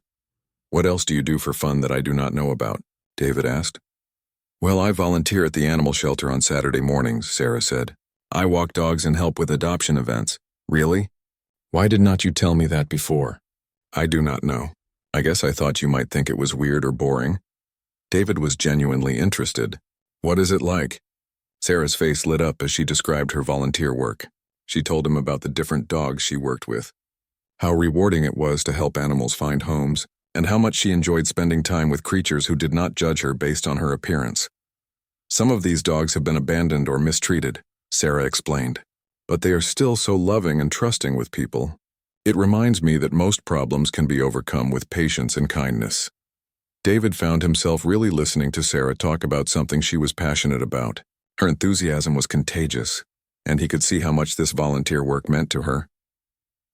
"What else do you do for fun that I do not know about?" David asked. "Well, I volunteer at the animal shelter on Saturday mornings," Sarah said. "I walk dogs and help with adoption events." "Really? Why did not you tell me that before?" "I do not know. I guess I thought you might think it was weird or boring." David was genuinely interested. "What is it like?" Sarah's face lit up as she described her volunteer work. She told him about the different dogs she worked with, how rewarding it was to help animals find homes, and how much she enjoyed spending time with creatures who did not judge her based on her appearance. "Some of these dogs have been abandoned or mistreated," Sarah explained, "but they are still so loving and trusting with people. It reminds me that most problems can be overcome with patience and kindness." David found himself really listening to Sarah talk about something she was passionate about. Her enthusiasm was contagious, and he could see how much this volunteer work meant to her.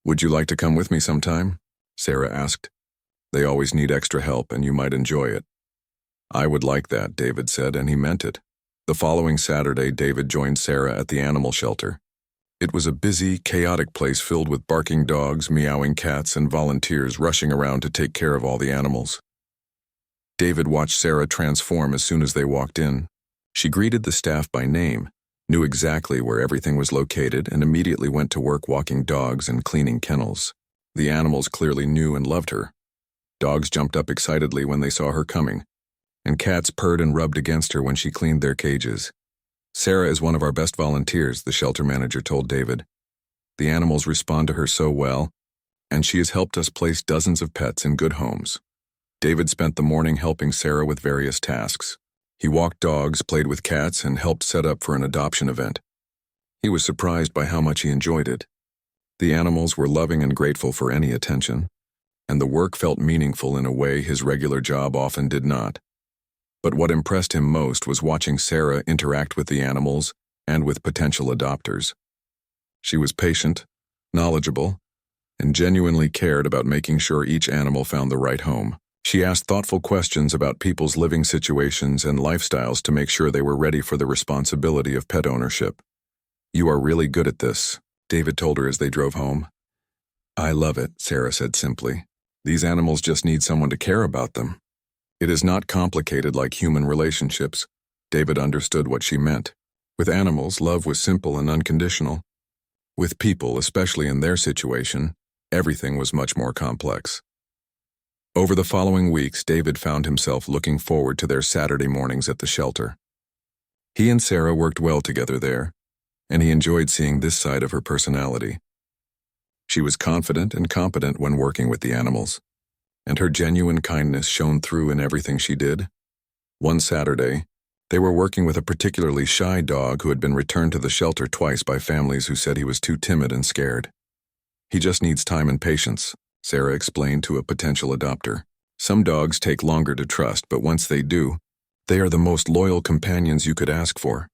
"Would you like to come with me sometime?" Sarah asked. "They always need extra help, and you might enjoy it." "I would like that," David said, and he meant it. The following Saturday, David joined Sarah at the animal shelter. It was a busy, chaotic place filled with barking dogs, meowing cats, and volunteers rushing around to take care of all the animals. David watched Sarah transform as soon as they walked in. She greeted the staff by name, knew exactly where everything was located, and immediately went to work walking dogs and cleaning kennels. The animals clearly knew and loved her. Dogs jumped up excitedly when they saw her coming, and cats purred and rubbed against her when she cleaned their cages. "Sarah is one of our best volunteers," the shelter manager told David. "The animals respond to her so well, and she has helped us place dozens of pets in good homes." David spent the morning helping Sarah with various tasks. He walked dogs, played with cats, and helped set up for an adoption event. He was surprised by how much he enjoyed it. The animals were loving and grateful for any attention, and the work felt meaningful in a way his regular job often did not. But what impressed him most was watching Sarah interact with the animals and with potential adopters. She was patient, knowledgeable, and genuinely cared about making sure each animal found the right home. She asked thoughtful questions about people's living situations and lifestyles to make sure they were ready for the responsibility of pet ownership. "You are really good at this," David told her as they drove home. "I love it," Sarah said simply. "These animals just need someone to care about them." It is not complicated like human relationships. David understood what she meant. With animals, love was simple and unconditional. With people, especially in their situation, everything was much more complex. Over the following weeks, David found himself looking forward to their Saturday mornings at the shelter. He and Sarah worked well together there, and he enjoyed seeing this side of her personality. She was confident and competent when working with the animals, and her genuine kindness shone through in everything she did. One Saturday, they were working with a particularly shy dog who had been returned to the shelter twice by families who said he was too timid and scared. "He just needs time and patience," Sarah explained to a potential adopter. "Some dogs take longer to trust, but once they do, they are the most loyal companions you could ask for."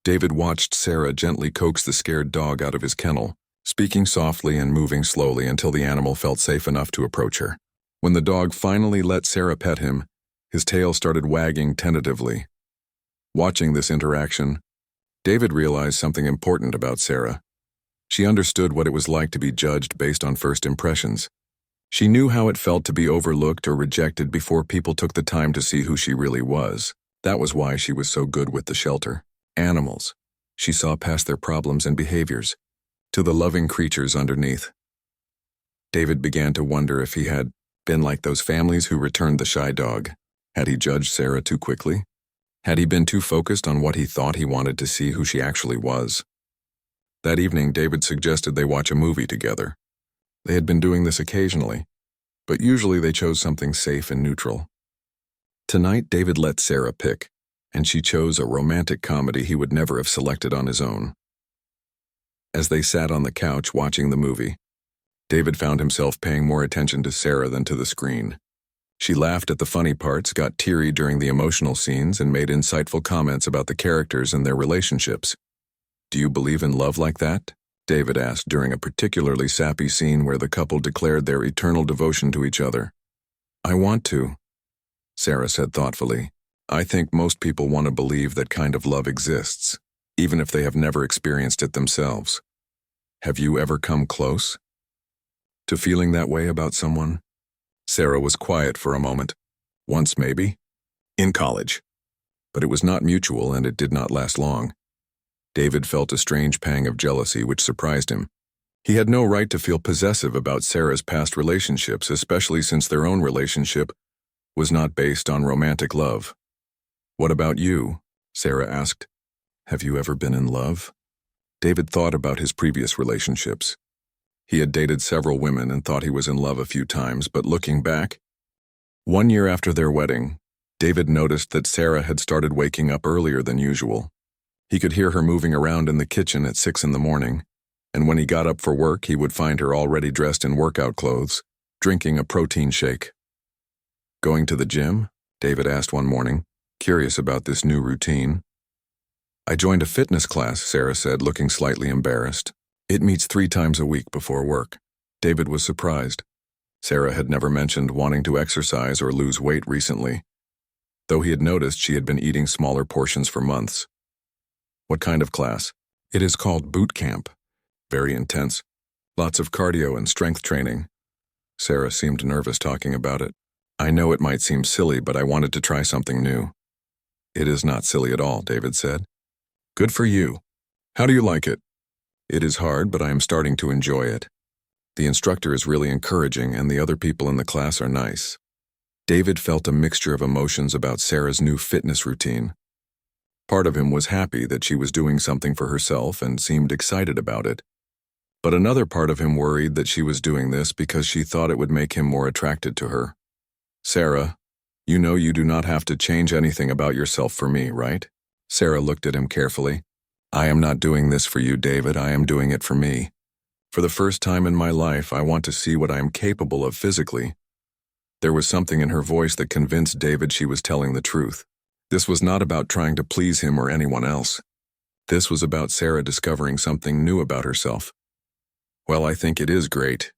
David watched Sarah gently coax the scared dog out of his kennel, speaking softly and moving slowly until the animal felt safe enough to approach her. When the dog finally let Sarah pet him, his tail started wagging tentatively. Watching this interaction, David realized something important about Sarah. She understood what it was like to be judged based on first impressions. She knew how it felt to be overlooked or rejected before people took the time to see who she really was. That was why she was so good with the shelter. Animals. She saw past their problems and behaviors, to the loving creatures underneath. David began to wonder if he had been like those families who returned the shy dog. Had he judged Sarah too quickly? Had he been too focused on what he thought he wanted to see who she actually was? That evening, David suggested they watch a movie together. They had been doing this occasionally, but usually they chose something safe and neutral. Tonight, David let Sarah pick, and she chose a romantic comedy he would never have selected on his own. As they sat on the couch watching the movie, David found himself paying more attention to Sarah than to the screen. She laughed at the funny parts, got teary during the emotional scenes, and made insightful comments about the characters and their relationships. "Do you believe in love like that?" David asked during a particularly sappy scene where the couple declared their eternal devotion to each other. "I want to," Sarah said thoughtfully. "I think most people want to believe that kind of love exists, even if they have never experienced it themselves. Have you ever come close to feeling that way about someone?" Sarah was quiet for a moment. "Once, maybe. In college. But it was not mutual, and it did not last long." David felt a strange pang of jealousy which surprised him. He had no right to feel possessive about Sarah's past relationships, especially since their own relationship was not based on romantic love. "What about you?" Sarah asked. "Have you ever been in love?" David thought about his previous relationships. He had dated several women and thought he was in love a few times, but looking back, 1 year after their wedding, David noticed that Sarah had started waking up earlier than usual. He could hear her moving around in the kitchen at 6 in the morning, and when he got up for work, he would find her already dressed in workout clothes, drinking a protein shake. "Going to the gym?" David asked one morning, curious about this new routine. "I joined a fitness class," Sarah said, looking slightly embarrassed. "It meets 3 times a week before work." David was surprised. Sarah had never mentioned wanting to exercise or lose weight recently, though he had noticed she had been eating smaller portions for months. "What kind of class?" "It is called boot camp. Very intense. Lots of cardio and strength training." Sarah seemed nervous talking about it. "I know it might seem silly, but I wanted to try something new." "It is not silly at all," David said. "Good for you. How do you like it?" "It is hard, but I am starting to enjoy it. The instructor is really encouraging, and the other people in the class are nice." David felt a mixture of emotions about Sarah's new fitness routine. Part of him was happy that she was doing something for herself and seemed excited about it. But another part of him worried that she was doing this because she thought it would make him more attracted to her. "Sarah, you know you do not have to change anything about yourself for me, right?" Sarah looked at him carefully. "I am not doing this for you, David. I am doing it for me. For the first time in my life, I want to see what I am capable of physically." There was something in her voice that convinced David she was telling the truth. This was not about trying to please him or anyone else. This was about Sarah discovering something new about herself. "Well, I think it is great,"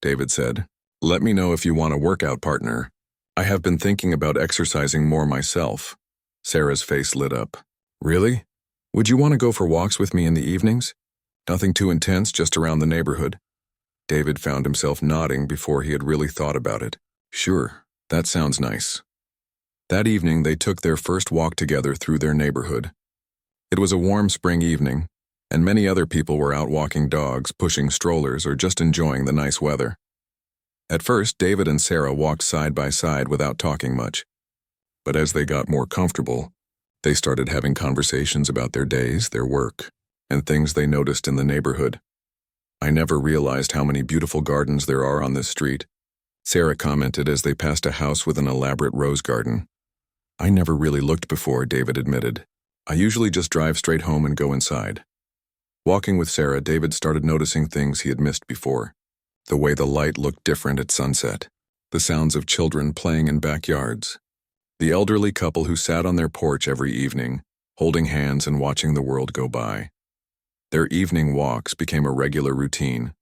David said. "Let me know if you want a workout partner. I have been thinking about exercising more myself." Sarah's face lit up. "Really? Would you want to go for walks with me in the evenings? Nothing too intense, just around the neighborhood." David found himself nodding before he had really thought about it. "Sure, that sounds nice." That evening, they took their first walk together through their neighborhood. It was a warm spring evening, and many other people were out walking dogs, pushing strollers, or just enjoying the nice weather. At first, David and Sarah walked side by side without talking much. But as they got more comfortable, they started having conversations about their days, their work, and things they noticed in the neighborhood. "I never realized how many beautiful gardens there are on this street," Sarah commented as they passed a house with an elaborate rose garden. "I never really looked before," David admitted. "I usually just drive straight home and go inside." Walking with Sarah, David started noticing things he had missed before. The way the light looked different at sunset, the sounds of children playing in backyards, the elderly couple who sat on their porch every evening, holding hands and watching the world go by. Their evening walks became a regular routine.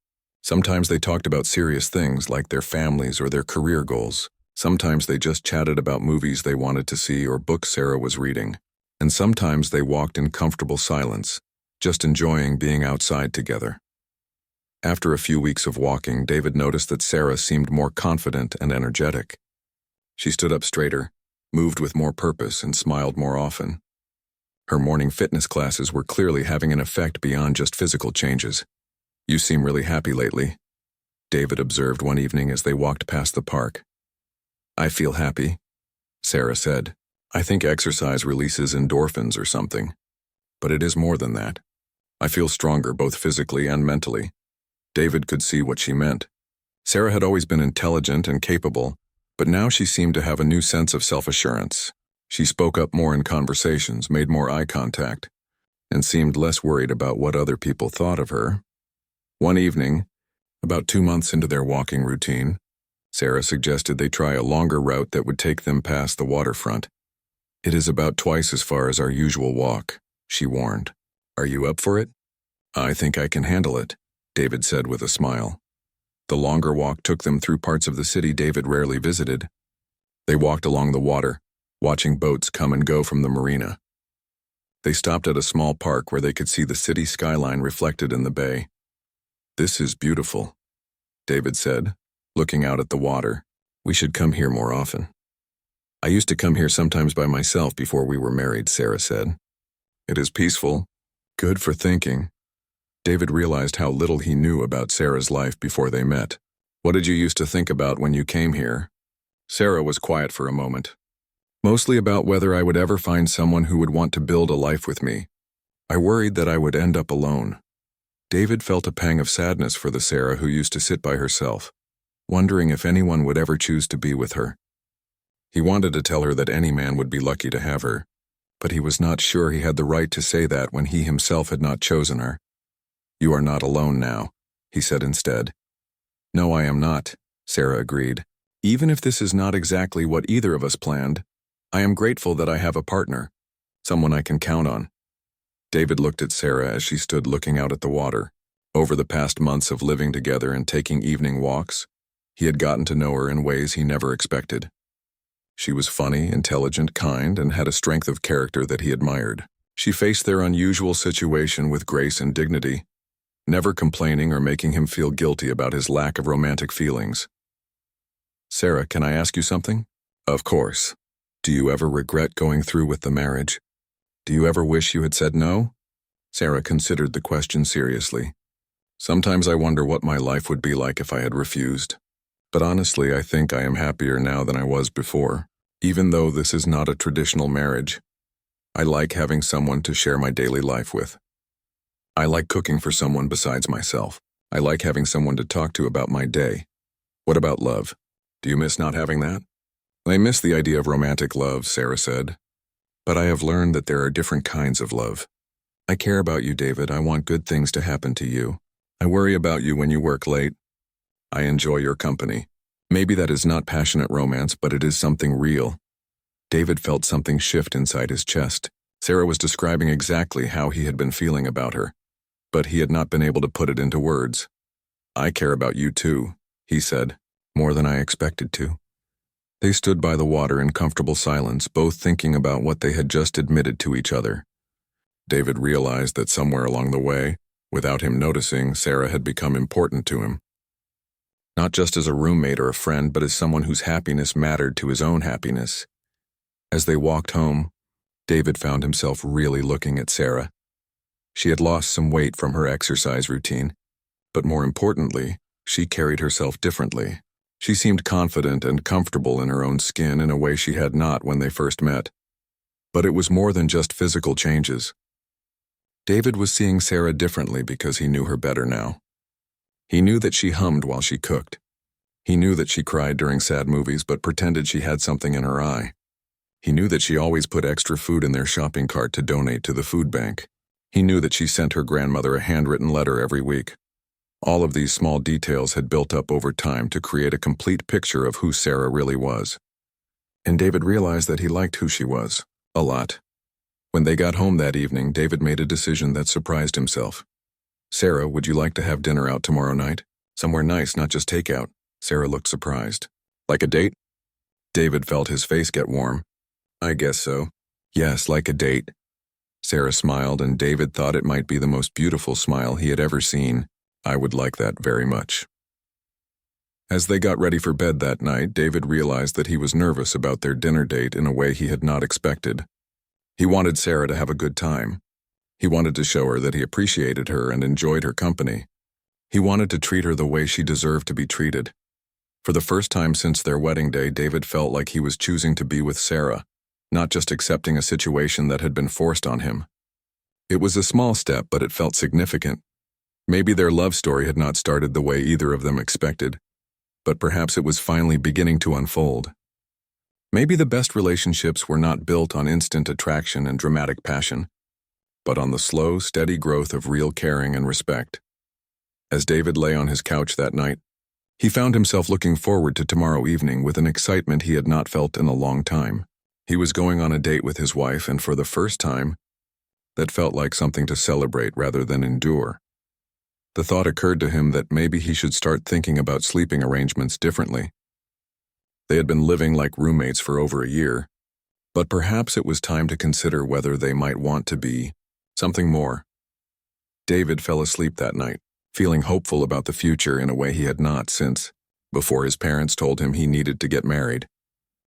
Sometimes they talked about serious things like their families or their career goals. Sometimes they just chatted about movies they wanted to see or books Sarah was reading. And sometimes they walked in comfortable silence, just enjoying being outside together. After a few weeks of walking, David noticed that Sarah seemed more confident and energetic. She stood up straighter, moved with more purpose, and smiled more often. Her morning fitness classes were clearly having an effect beyond just physical changes. "You seem really happy lately," David observed one evening as they walked past the park. "I feel happy," Sarah said. "I think exercise releases endorphins or something. But it is more than that. I feel stronger both physically and mentally." David could see what she meant. Sarah had always been intelligent and capable, but now she seemed to have a new sense of self-assurance. She spoke up more in conversations, made more eye contact, and seemed less worried about what other people thought of her. One evening, about 2 months into their walking routine, Sarah suggested they try a longer route that would take them past the waterfront. "It is about twice as far as our usual walk," she warned. "Are you up for it?" "I think I can handle it," David said with a smile. The longer walk took them through parts of the city David rarely visited. They walked along the water, watching boats come and go from the marina. They stopped at a small park where they could see the city skyline reflected in the bay. "This is beautiful," David said, looking out at the water. "We should come here more often." "I used to come here sometimes by myself before we were married," Sarah said. "It is peaceful, good for thinking." David realized how little he knew about Sarah's life before they met. "What did you used to think about when you came here?" Sarah was quiet for a moment. "Mostly about whether I would ever find someone who would want to build a life with me. I worried that I would end up alone." David felt a pang of sadness for the Sarah who used to sit by herself, wondering if anyone would ever choose to be with her. He wanted to tell her that any man would be lucky to have her, but he was not sure he had the right to say that when he himself had not chosen her. "You are not alone now," he said instead. "No, I am not," Sarah agreed. "Even if this is not exactly what either of us planned, I am grateful that I have a partner, someone I can count on." David looked at Sarah as she stood looking out at the water. Over the past months of living together and taking evening walks, he had gotten to know her in ways he never expected. She was funny, intelligent, kind, and had a strength of character that he admired. She faced their unusual situation with grace and dignity, never complaining or making him feel guilty about his lack of romantic feelings. "Sarah, can I ask you something?" "Of course. Do you ever regret going through with the marriage? Do you ever wish you had said no?" Sarah considered the question seriously. "Sometimes I wonder what my life would be like if I had refused. But honestly, I think I am happier now than I was before. Even though this is not a traditional marriage, I like having someone to share my daily life with. I like cooking for someone besides myself. I like having someone to talk to about my day. What about love? Do you miss not having that?" "I miss the idea of romantic love," Sarah said. "But I have learned that there are different kinds of love. I care about you, David. I want good things to happen to you. I worry about you when you work late. I enjoy your company. Maybe that is not passionate romance, but it is something real." David felt something shift inside his chest. Sarah was describing exactly how he had been feeling about her, but he had not been able to put it into words. "I care about you too," he said, "more than I expected to." They stood by the water in comfortable silence, both thinking about what they had just admitted to each other. David realized that somewhere along the way, without him noticing, Sarah had become important to him. Not just as a roommate or a friend, but as someone whose happiness mattered to his own happiness. As they walked home, David found himself really looking at Sarah. She had lost some weight from her exercise routine, but more importantly, she carried herself differently. She seemed confident and comfortable in her own skin in a way she had not when they first met. But it was more than just physical changes. David was seeing Sarah differently because he knew her better now. He knew that she hummed while she cooked. He knew that she cried during sad movies but pretended she had something in her eye. He knew that she always put extra food in their shopping cart to donate to the food bank. He knew that she sent her grandmother a handwritten letter every week. All of these small details had built up over time to create a complete picture of who Sarah really was. And David realized that he liked who she was, a lot. When they got home that evening, David made a decision that surprised himself. "Sarah, would you like to have dinner out tomorrow night? Somewhere nice, not just takeout." Sarah looked surprised. "Like a date?" David felt his face get warm. "I guess so." "Yes, like a date." Sarah smiled, and David thought it might be the most beautiful smile he had ever seen. "I would like that very much." As they got ready for bed that night, David realized that he was nervous about their dinner date in a way he had not expected. He wanted Sarah to have a good time. He wanted to show her that he appreciated her and enjoyed her company. He wanted to treat her the way she deserved to be treated. For the first time since their wedding day, David felt like he was choosing to be with Sarah, not just accepting a situation that had been forced on him. It was a small step, but it felt significant. Maybe their love story had not started the way either of them expected, but perhaps it was finally beginning to unfold. Maybe the best relationships were not built on instant attraction and dramatic passion, but on the slow, steady growth of real caring and respect. As David lay on his couch that night, he found himself looking forward to tomorrow evening with an excitement he had not felt in a long time. He was going on a date with his wife, and for the first time, that felt like something to celebrate rather than endure. The thought occurred to him that maybe he should start thinking about sleeping arrangements differently. They had been living like roommates for over a year, but perhaps it was time to consider whether they might want to be something more. David fell asleep that night, feeling hopeful about the future in a way he had not since, before his parents told him he needed to get married.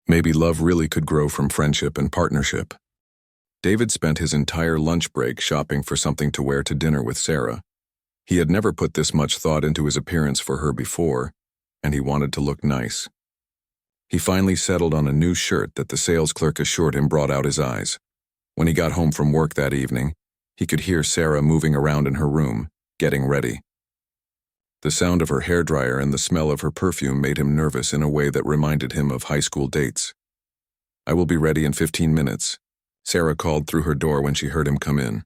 Maybe love really could grow from friendship and partnership. David spent his entire lunch break shopping for something to wear to dinner with Sarah. He had never put this much thought into his appearance for her before, and he wanted to look nice. He finally settled on a new shirt that the sales clerk assured him brought out his eyes. When he got home from work that evening, he could hear Sarah moving around in her room, getting ready. The sound of her hairdryer and the smell of her perfume made him nervous in a way that reminded him of high school dates. "I will be ready in 15 minutes, Sarah called through her door when she heard him come in.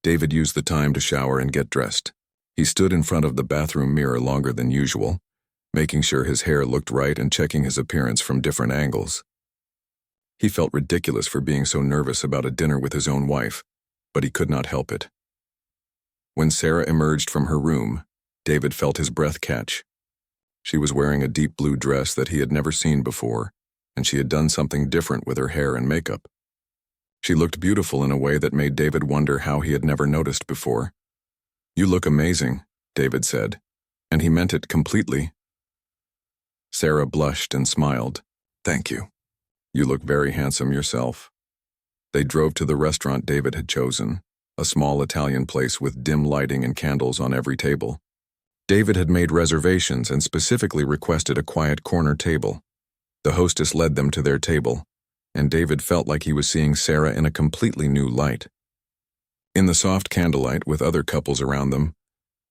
David used the time to shower and get dressed. He stood in front of the bathroom mirror longer than usual, making sure his hair looked right and checking his appearance from different angles. He felt ridiculous for being so nervous about a dinner with his own wife, but he could not help it. When Sarah emerged from her room, David felt his breath catch. She was wearing a deep blue dress that he had never seen before, and she had done something different with her hair and makeup. She looked beautiful in a way that made David wonder how he had never noticed before. "You look amazing," David said, and he meant it completely. Sarah blushed and smiled. "Thank you. You look very handsome yourself." They drove to the restaurant David had chosen, a small Italian place with dim lighting and candles on every table. David had made reservations and specifically requested a quiet corner table. The hostess led them to their table, and David felt like he was seeing Sarah in a completely new light. In the soft candlelight with other couples around them,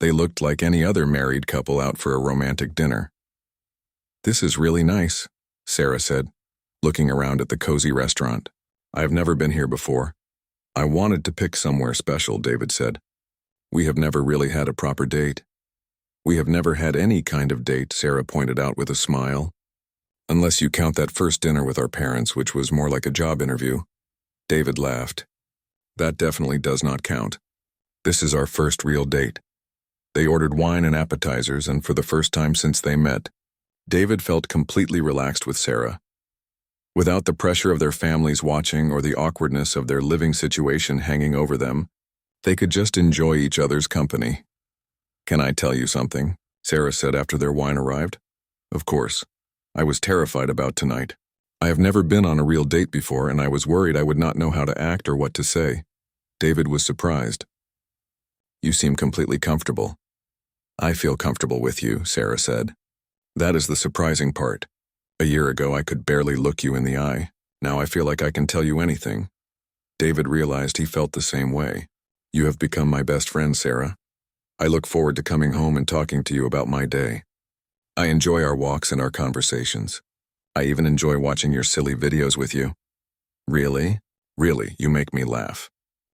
they looked like any other married couple out for a romantic dinner. "This is really nice," Sarah said, looking around at the cozy restaurant. "I have never been here before." "I wanted to pick somewhere special," David said. "We have never really had a proper date." "We have never had any kind of date," Sarah pointed out with a smile. "Unless you count that first dinner with our parents, which was more like a job interview." David laughed. "That definitely does not count. This is our first real date." They ordered wine and appetizers, and for the first time since they met, David felt completely relaxed with Sarah. Without the pressure of their families watching or the awkwardness of their living situation hanging over them, they could just enjoy each other's company. "Can I tell you something?" Sarah said after their wine arrived. "Of course. I was terrified about tonight. I have never been on a real date before, and I was worried I would not know how to act or what to say." David was surprised. "You seem completely comfortable." "I feel comfortable with you," Sarah said. "That is the surprising part. A year ago I could barely look you in the eye. Now I feel like I can tell you anything." David realized he felt the same way. "You have become my best friend, Sarah. I look forward to coming home and talking to you about my day. I enjoy our walks and our conversations. I even enjoy watching your silly videos with you." "Really? Really, you make me laugh.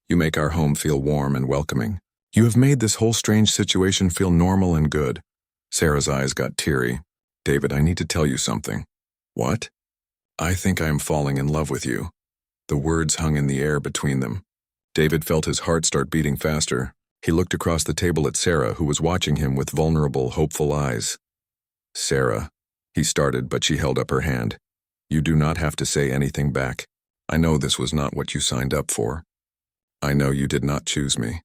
You make our home feel warm and welcoming. You have made this whole strange situation feel normal and good." Sarah's eyes got teary. "David, I need to tell you something." "What?" "I think I am falling in love with you." The words hung in the air between them. David felt his heart start beating faster. He looked across the table at Sarah, who was watching him with vulnerable, hopeful eyes. "Sarah," he started, but she held up her hand. "You do not have to say anything back. I know this was not what you signed up for. I know you did not choose me.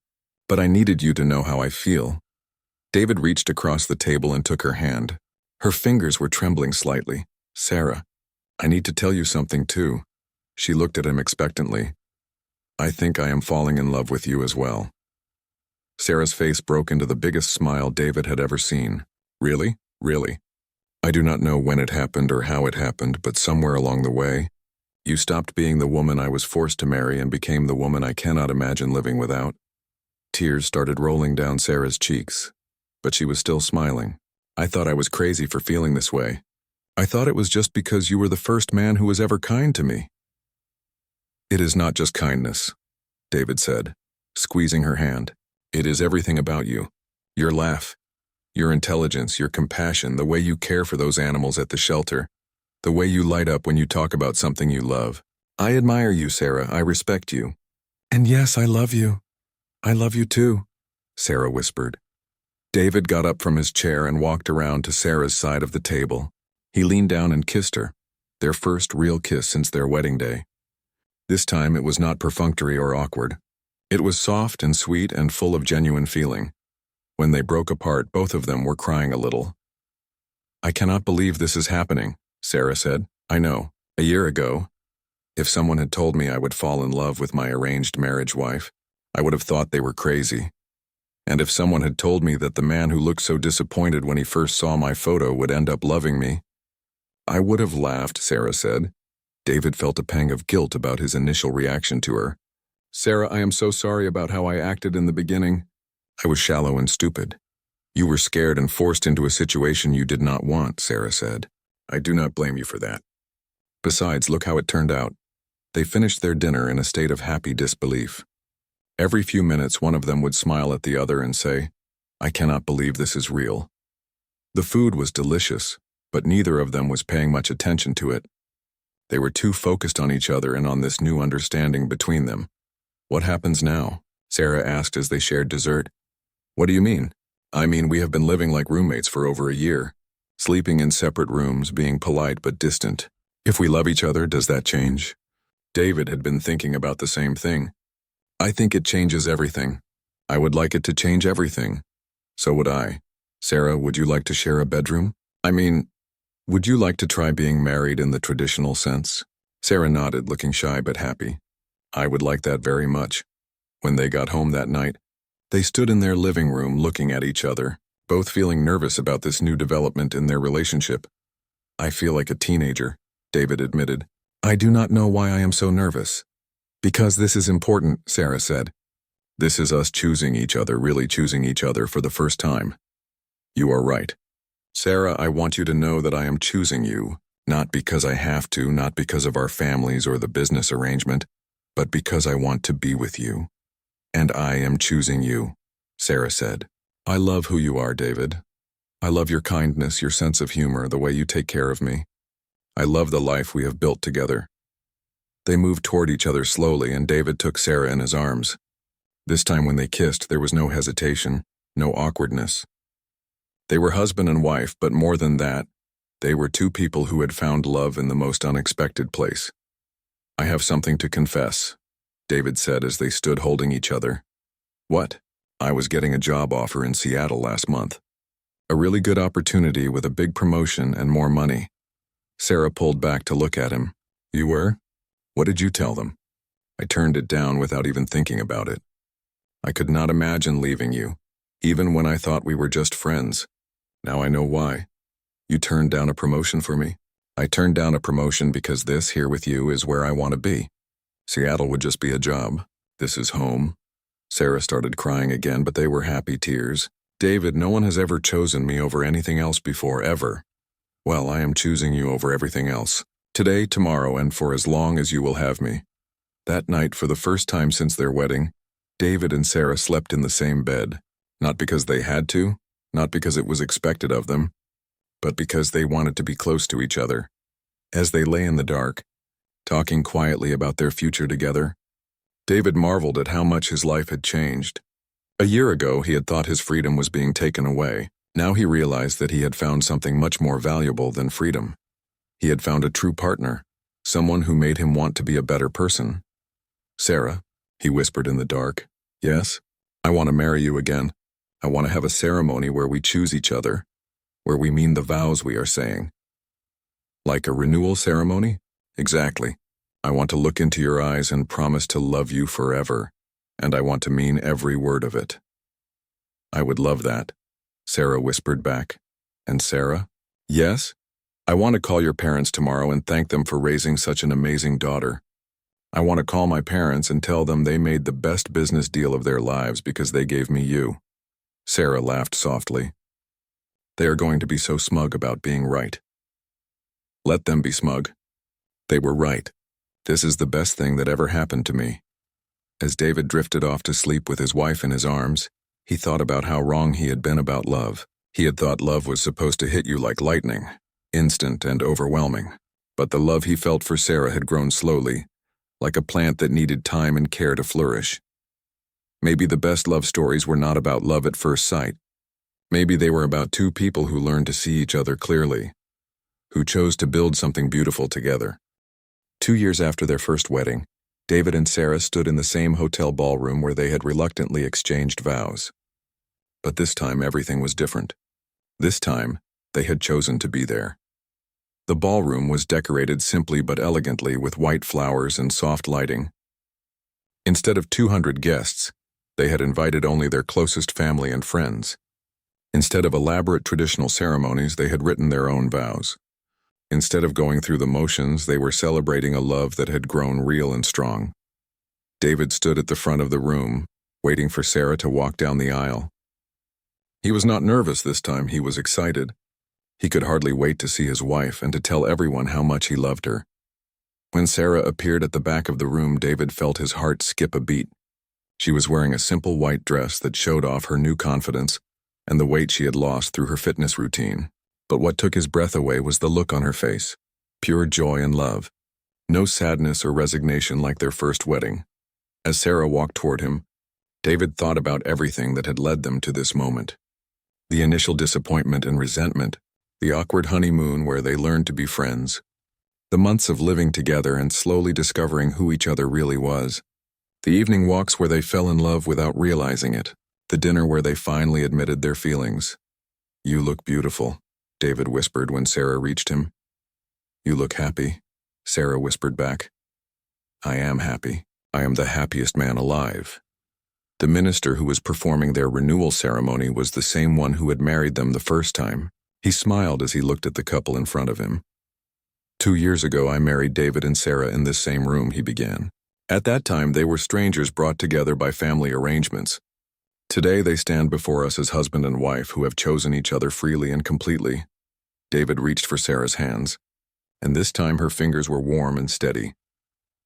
But I needed you to know how I feel." David reached across the table and took her hand. Her fingers were trembling slightly. "Sarah, I need to tell you something too." She looked at him expectantly. "I think I am falling in love with you as well." Sarah's face broke into the biggest smile David had ever seen. "Really? Really? I do not know when it happened or how it happened, but somewhere along the way, you stopped being the woman I was forced to marry and became the woman I cannot imagine living without." Tears started rolling down Sarah's cheeks, but she was still smiling. "I thought I was crazy for feeling this way. I thought it was just because you were the first man who was ever kind to me." "It is not just kindness," David said, squeezing her hand. "It is everything about you. Your laugh, your intelligence, your compassion, the way you care for those animals at the shelter, the way you light up when you talk about something you love. I admire you, Sarah. I respect you." "And yes, I love you. I love you too," Sarah whispered. David got up from his chair and walked around to Sarah's side of the table. He leaned down and kissed her, their first real kiss since their wedding day. This time it was not perfunctory or awkward. It was soft and sweet and full of genuine feeling. When they broke apart, both of them were crying a little. "I cannot believe this is happening," Sarah said. "I know. A year ago, if someone had told me I would fall in love with my arranged marriage wife, I would have thought they were crazy. And if someone had told me that the man who looked so disappointed when he first saw my photo would end up loving me, I would have laughed," Sarah said. David felt a pang of guilt about his initial reaction to her. "Sarah, I am so sorry about how I acted in the beginning. I was shallow and stupid. You were scared and forced into a situation you did not want," Sarah said. "I do not blame you for that. Besides, look how it turned out." They finished their dinner in a state of happy disbelief. Every few minutes, one of them would smile at the other and say, "I cannot believe this is real." The food was delicious, but neither of them was paying much attention to it. They were too focused on each other and on this new understanding between them. "What happens now?" Sarah asked as they shared dessert. "What do you mean?" "I mean, we have been living like roommates for over a year, sleeping in separate rooms, being polite but distant. If we love each other, does that change?" David had been thinking about the same thing. "I think it changes everything. I would like it to change everything." "So would I. Sarah, would you like to share a bedroom? I mean, would you like to try being married in the traditional sense?" Sarah nodded, looking shy but happy. "I would like that very much." When they got home that night, they stood in their living room looking at each other, both feeling nervous about this new development in their relationship. "I feel like a teenager," David admitted. "I do not know why I am so nervous." "Because this is important," Sarah said. "This is us choosing each other, really choosing each other for the first time." "You are right. Sarah, I want you to know that I am choosing you, not because I have to, not because of our families or the business arrangement, but because I want to be with you. And I am choosing you," Sarah said. "I love who you are, David. I love your kindness, your sense of humor, the way you take care of me. I love the life we have built together." They moved toward each other slowly, and David took Sarah in his arms. This time when they kissed, there was no hesitation, no awkwardness. They were husband and wife, but more than that, they were two people who had found love in the most unexpected place. "I have something to confess," David said as they stood holding each other. "What?" "I was getting a job offer in Seattle last month. A really good opportunity with a big promotion and more money." Sarah pulled back to look at him. "You were? What did you tell them?" "I turned it down without even thinking about it. I could not imagine leaving you, even when I thought we were just friends. Now I know why." "You turned down a promotion for me?" "I turned down a promotion because this, here with you, is where I want to be. Seattle would just be a job. This is home." Sarah started crying again, but they were happy tears. "David, no one has ever chosen me over anything else before, ever. Well, I am choosing you over everything else. Today, tomorrow, and for as long as you will have me." That night, for the first time since their wedding, David and Sarah slept in the same bed, not because they had to, not because it was expected of them, but because they wanted to be close to each other. As they lay in the dark, talking quietly about their future together, David marveled at how much his life had changed. A year ago, he had thought his freedom was being taken away. Now he realized that he had found something much more valuable than freedom. He had found a true partner, someone who made him want to be a better person. "Sarah," he whispered in the dark. "Yes? I want to marry you again. I want to have a ceremony where we choose each other. where we mean the vows we are saying. Like a renewal ceremony? Exactly. I want to look into your eyes and promise to love you forever, and I want to mean every word of it. I would love that, Sarah whispered back. And Sarah? Yes? I want to call your parents tomorrow and thank them for raising such an amazing daughter. I want to call my parents and tell them they made the best business deal of their lives because they gave me you. Sarah laughed softly. They are going to be so smug about being right. Let them be smug. They were right. This is the best thing that ever happened to me. As David drifted off to sleep with his wife in his arms, he thought about how wrong he had been about love. He had thought love was supposed to hit you like lightning, instant and overwhelming. But the love he felt for Sarah had grown slowly, like a plant that needed time and care to flourish. Maybe the best love stories were not about love at first sight. Maybe they were about two people who learned to see each other clearly, who chose to build something beautiful together. 2 years after their first wedding, David and Sarah stood in the same hotel ballroom where they had reluctantly exchanged vows. But this time everything was different. This time, they had chosen to be there. The ballroom was decorated simply but elegantly with white flowers and soft lighting. Instead of 200 guests, they had invited only their closest family and friends. Instead of elaborate traditional ceremonies, they had written their own vows. Instead of going through the motions, they were celebrating a love that had grown real and strong. David stood at the front of the room, waiting for Sarah to walk down the aisle. He was not nervous this time, he was excited. He could hardly wait to see his wife and to tell everyone how much he loved her. When Sarah appeared at the back of the room, David felt his heart skip a beat. She was wearing a simple white dress that showed off her new confidence and the weight she had lost through her fitness routine. But what took his breath away was the look on her face. Pure joy and love. No sadness or resignation like their first wedding. As Sarah walked toward him, David thought about everything that had led them to this moment. The initial disappointment and resentment, the awkward honeymoon where they learned to be friends, the months of living together and slowly discovering who each other really was, the evening walks where they fell in love without realizing it, the dinner where they finally admitted their feelings. You look beautiful, David whispered when Sarah reached him. You look happy, Sarah whispered back. I am happy. I am the happiest man alive. The minister who was performing their renewal ceremony was the same one who had married them the first time. He smiled as he looked at the couple in front of him. 2 years ago, I married David and Sarah in this same room, he began. At that time, they were strangers brought together by family arrangements. Today, they stand before us as husband and wife who have chosen each other freely and completely. David reached for Sarah's hands, and this time her fingers were warm and steady.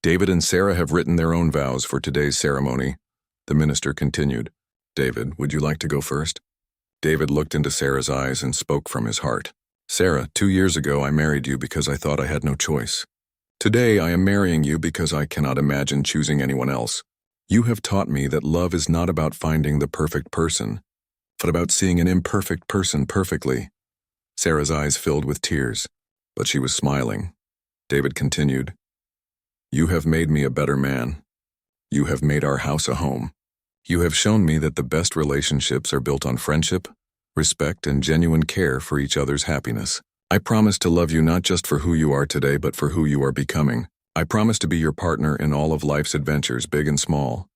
David and Sarah have written their own vows for today's ceremony, the minister continued. David, would you like to go first? David looked into Sarah's eyes and spoke from his heart. Sarah, 2 years ago I married you because I thought I had no choice. Today I am marrying you because I cannot imagine choosing anyone else. You have taught me that love is not about finding the perfect person, but about seeing an imperfect person perfectly. Sarah's eyes filled with tears, but she was smiling. David continued, You have made me a better man. You have made our house a home. You have shown me that the best relationships are built on friendship, respect, and genuine care for each other's happiness. I promise to love you not just for who you are today, but for who you are becoming. I promise to be your partner in all of life's adventures, big and small.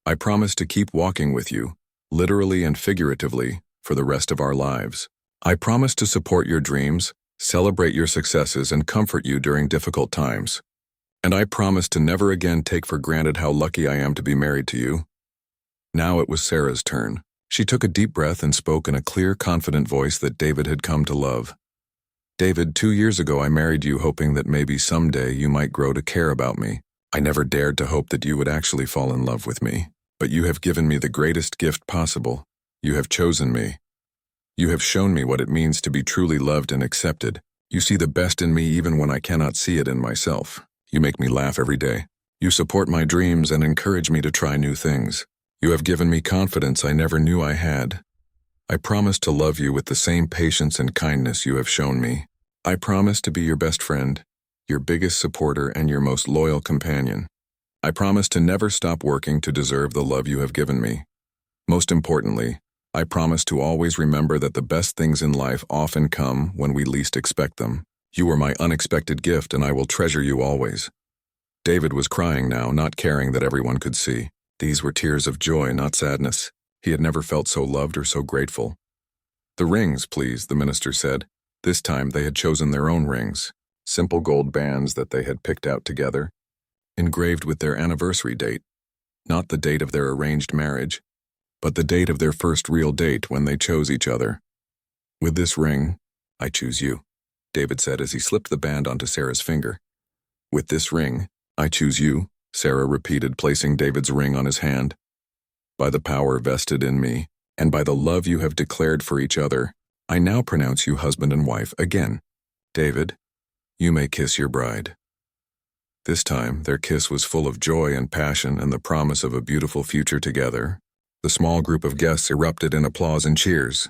I promise to keep walking with you, literally and figuratively, for the rest of our lives. I promise to support your dreams, celebrate your successes, and comfort you during difficult times. And I promise to never again take for granted how lucky I am to be married to you. Now it was Sarah's turn. She took a deep breath and spoke in a clear, confident voice that David had come to love. David, 2 years ago I married you hoping that maybe someday you might grow to care about me. I never dared to hope that you would actually fall in love with me. But you have given me the greatest gift possible. You have chosen me. You have shown me what it means to be truly loved and accepted. You see the best in me even when I cannot see it in myself. You make me laugh every day. You support my dreams and encourage me to try new things. You have given me confidence I never knew I had. I promise to love you with the same patience and kindness you have shown me. I promise to be your best friend, your biggest supporter, and your most loyal companion. I promise to never stop working to deserve the love you have given me. Most importantly, I promise to always remember that the best things in life often come when we least expect them. You were my unexpected gift, and I will treasure you always." David was crying now, not caring that everyone could see. These were tears of joy, not sadness. He had never felt so loved or so grateful. "The rings, please," the minister said. This time they had chosen their own rings, simple gold bands that they had picked out together, engraved with their anniversary date, not the date of their arranged marriage, but the date of their first real date when they chose each other. "With this ring, I choose you," David said as he slipped the band onto Sarah's finger. "With this ring, I choose you," Sarah repeated, placing David's ring on his hand. "By the power vested in me, and by the love you have declared for each other, I now pronounce you husband and wife again. David, you may kiss your bride." This time, their kiss was full of joy and passion and the promise of a beautiful future together. The small group of guests erupted in applause and cheers,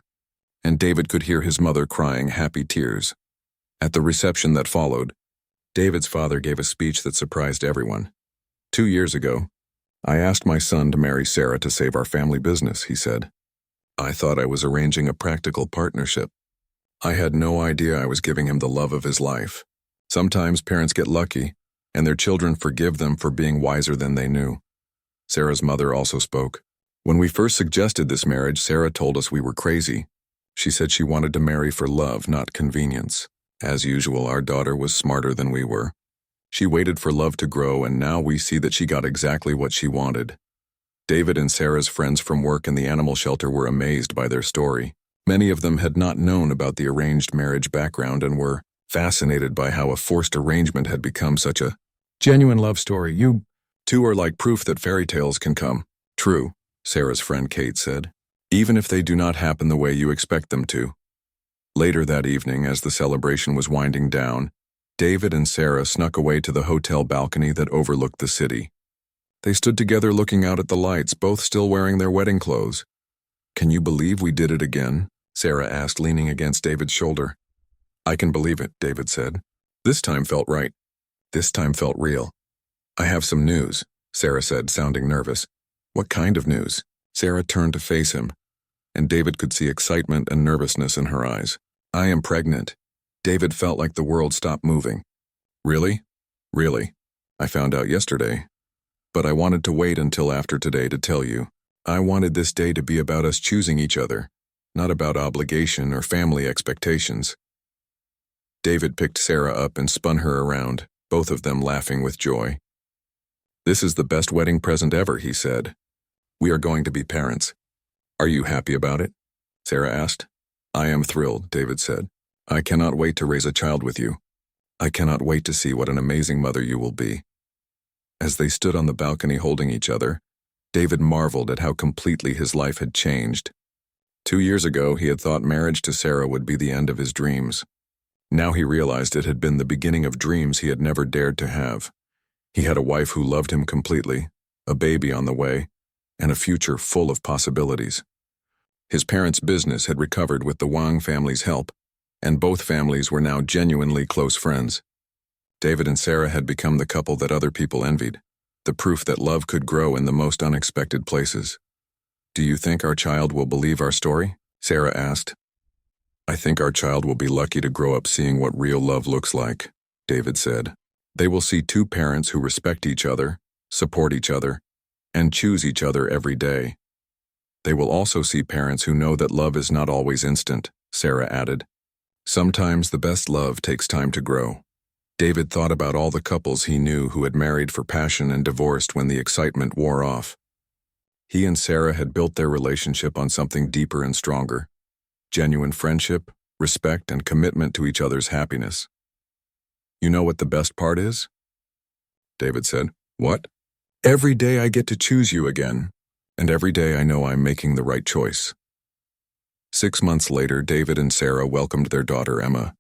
and David could hear his mother crying happy tears. At the reception that followed, David's father gave a speech that surprised everyone. 2 years ago, I asked my son to marry Sarah to save our family business, he said. I thought I was arranging a practical partnership. I had no idea I was giving him the love of his life. Sometimes parents get lucky, and their children forgive them for being wiser than they knew. Sarah's mother also spoke. When we first suggested this marriage, Sarah told us we were crazy. She said she wanted to marry for love, not convenience. As usual, our daughter was smarter than we were. She waited for love to grow, and now we see that she got exactly what she wanted. David and Sarah's friends from work in the animal shelter were amazed by their story. Many of them had not known about the arranged marriage background and were fascinated by how a forced arrangement had become such a genuine love story. You two are like proof that fairy tales can come true, Sarah's friend Kate said, even if they do not happen the way you expect them to. Later that evening, as the celebration was winding down, David and Sarah snuck away to the hotel balcony that overlooked the city. They stood together looking out at the lights, both still wearing their wedding clothes. Can you believe we did it again? Sarah asked, leaning against David's shoulder. I can believe it, David said. This time felt right. This time felt real. I have some news, Sarah said, sounding nervous. What kind of news? Sarah turned to face him, and David could see excitement and nervousness in her eyes. I am pregnant. David felt like the world stopped moving. Really? Really? I found out yesterday. But I wanted to wait until after today to tell you. I wanted this day to be about us choosing each other, not about obligation or family expectations. David picked Sarah up and spun her around, both of them laughing with joy. This is the best wedding present ever, he said. We are going to be parents. Are you happy about it? Sarah asked. I am thrilled, David said. I cannot wait to raise a child with you. I cannot wait to see what an amazing mother you will be. As they stood on the balcony holding each other, David marveled at how completely his life had changed. 2 years ago, he had thought marriage to Sarah would be the end of his dreams. Now he realized it had been the beginning of dreams he had never dared to have. He had a wife who loved him completely, a baby on the way, and a future full of possibilities. His parents' business had recovered with the Wang family's help, and both families were now genuinely close friends. David and Sarah had become the couple that other people envied, the proof that love could grow in the most unexpected places. Do you think our child will believe our story? Sarah asked. I think our child will be lucky to grow up seeing what real love looks like, David said. They will see 2 parents who respect each other, support each other, and choose each other every day. They will also see parents who know that love is not always instant, Sarah added. Sometimes the best love takes time to grow. David thought about all the couples he knew who had married for passion and divorced when the excitement wore off. He and Sarah had built their relationship on something deeper and stronger. Genuine friendship, respect, and commitment to each other's happiness. You know what the best part is? David said. What? Every day I get to choose you again, and every day I know I'm making the right choice. 6 months later, David and Sarah welcomed their daughter Emma.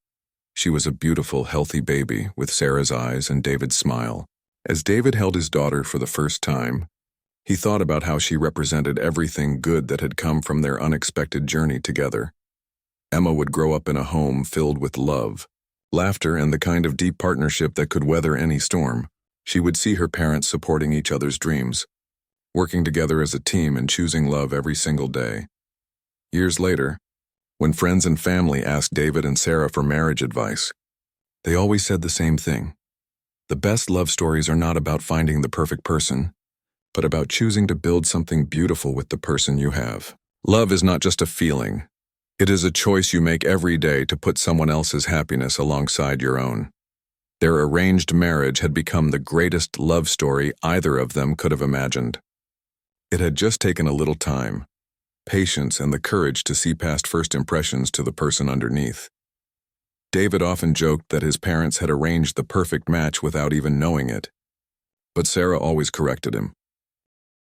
She was a beautiful, healthy baby with Sarah's eyes and David's smile. As David held his daughter for the first time, he thought about how she represented everything good that had come from their unexpected journey together. Emma would grow up in a home filled with love, laughter, and the kind of deep partnership that could weather any storm. She would see her parents supporting each other's dreams, working together as a team and choosing love every single day. Years later, when friends and family asked David and Sarah for marriage advice, they always said the same thing. The best love stories are not about finding the perfect person, but about choosing to build something beautiful with the person you have. Love is not just a feeling. It is a choice you make every day to put someone else's happiness alongside your own. Their arranged marriage had become the greatest love story either of them could have imagined. It had just taken a little time, patience, and the courage to see past first impressions to the person underneath. David often joked that his parents had arranged the perfect match without even knowing it. But Sarah always corrected him.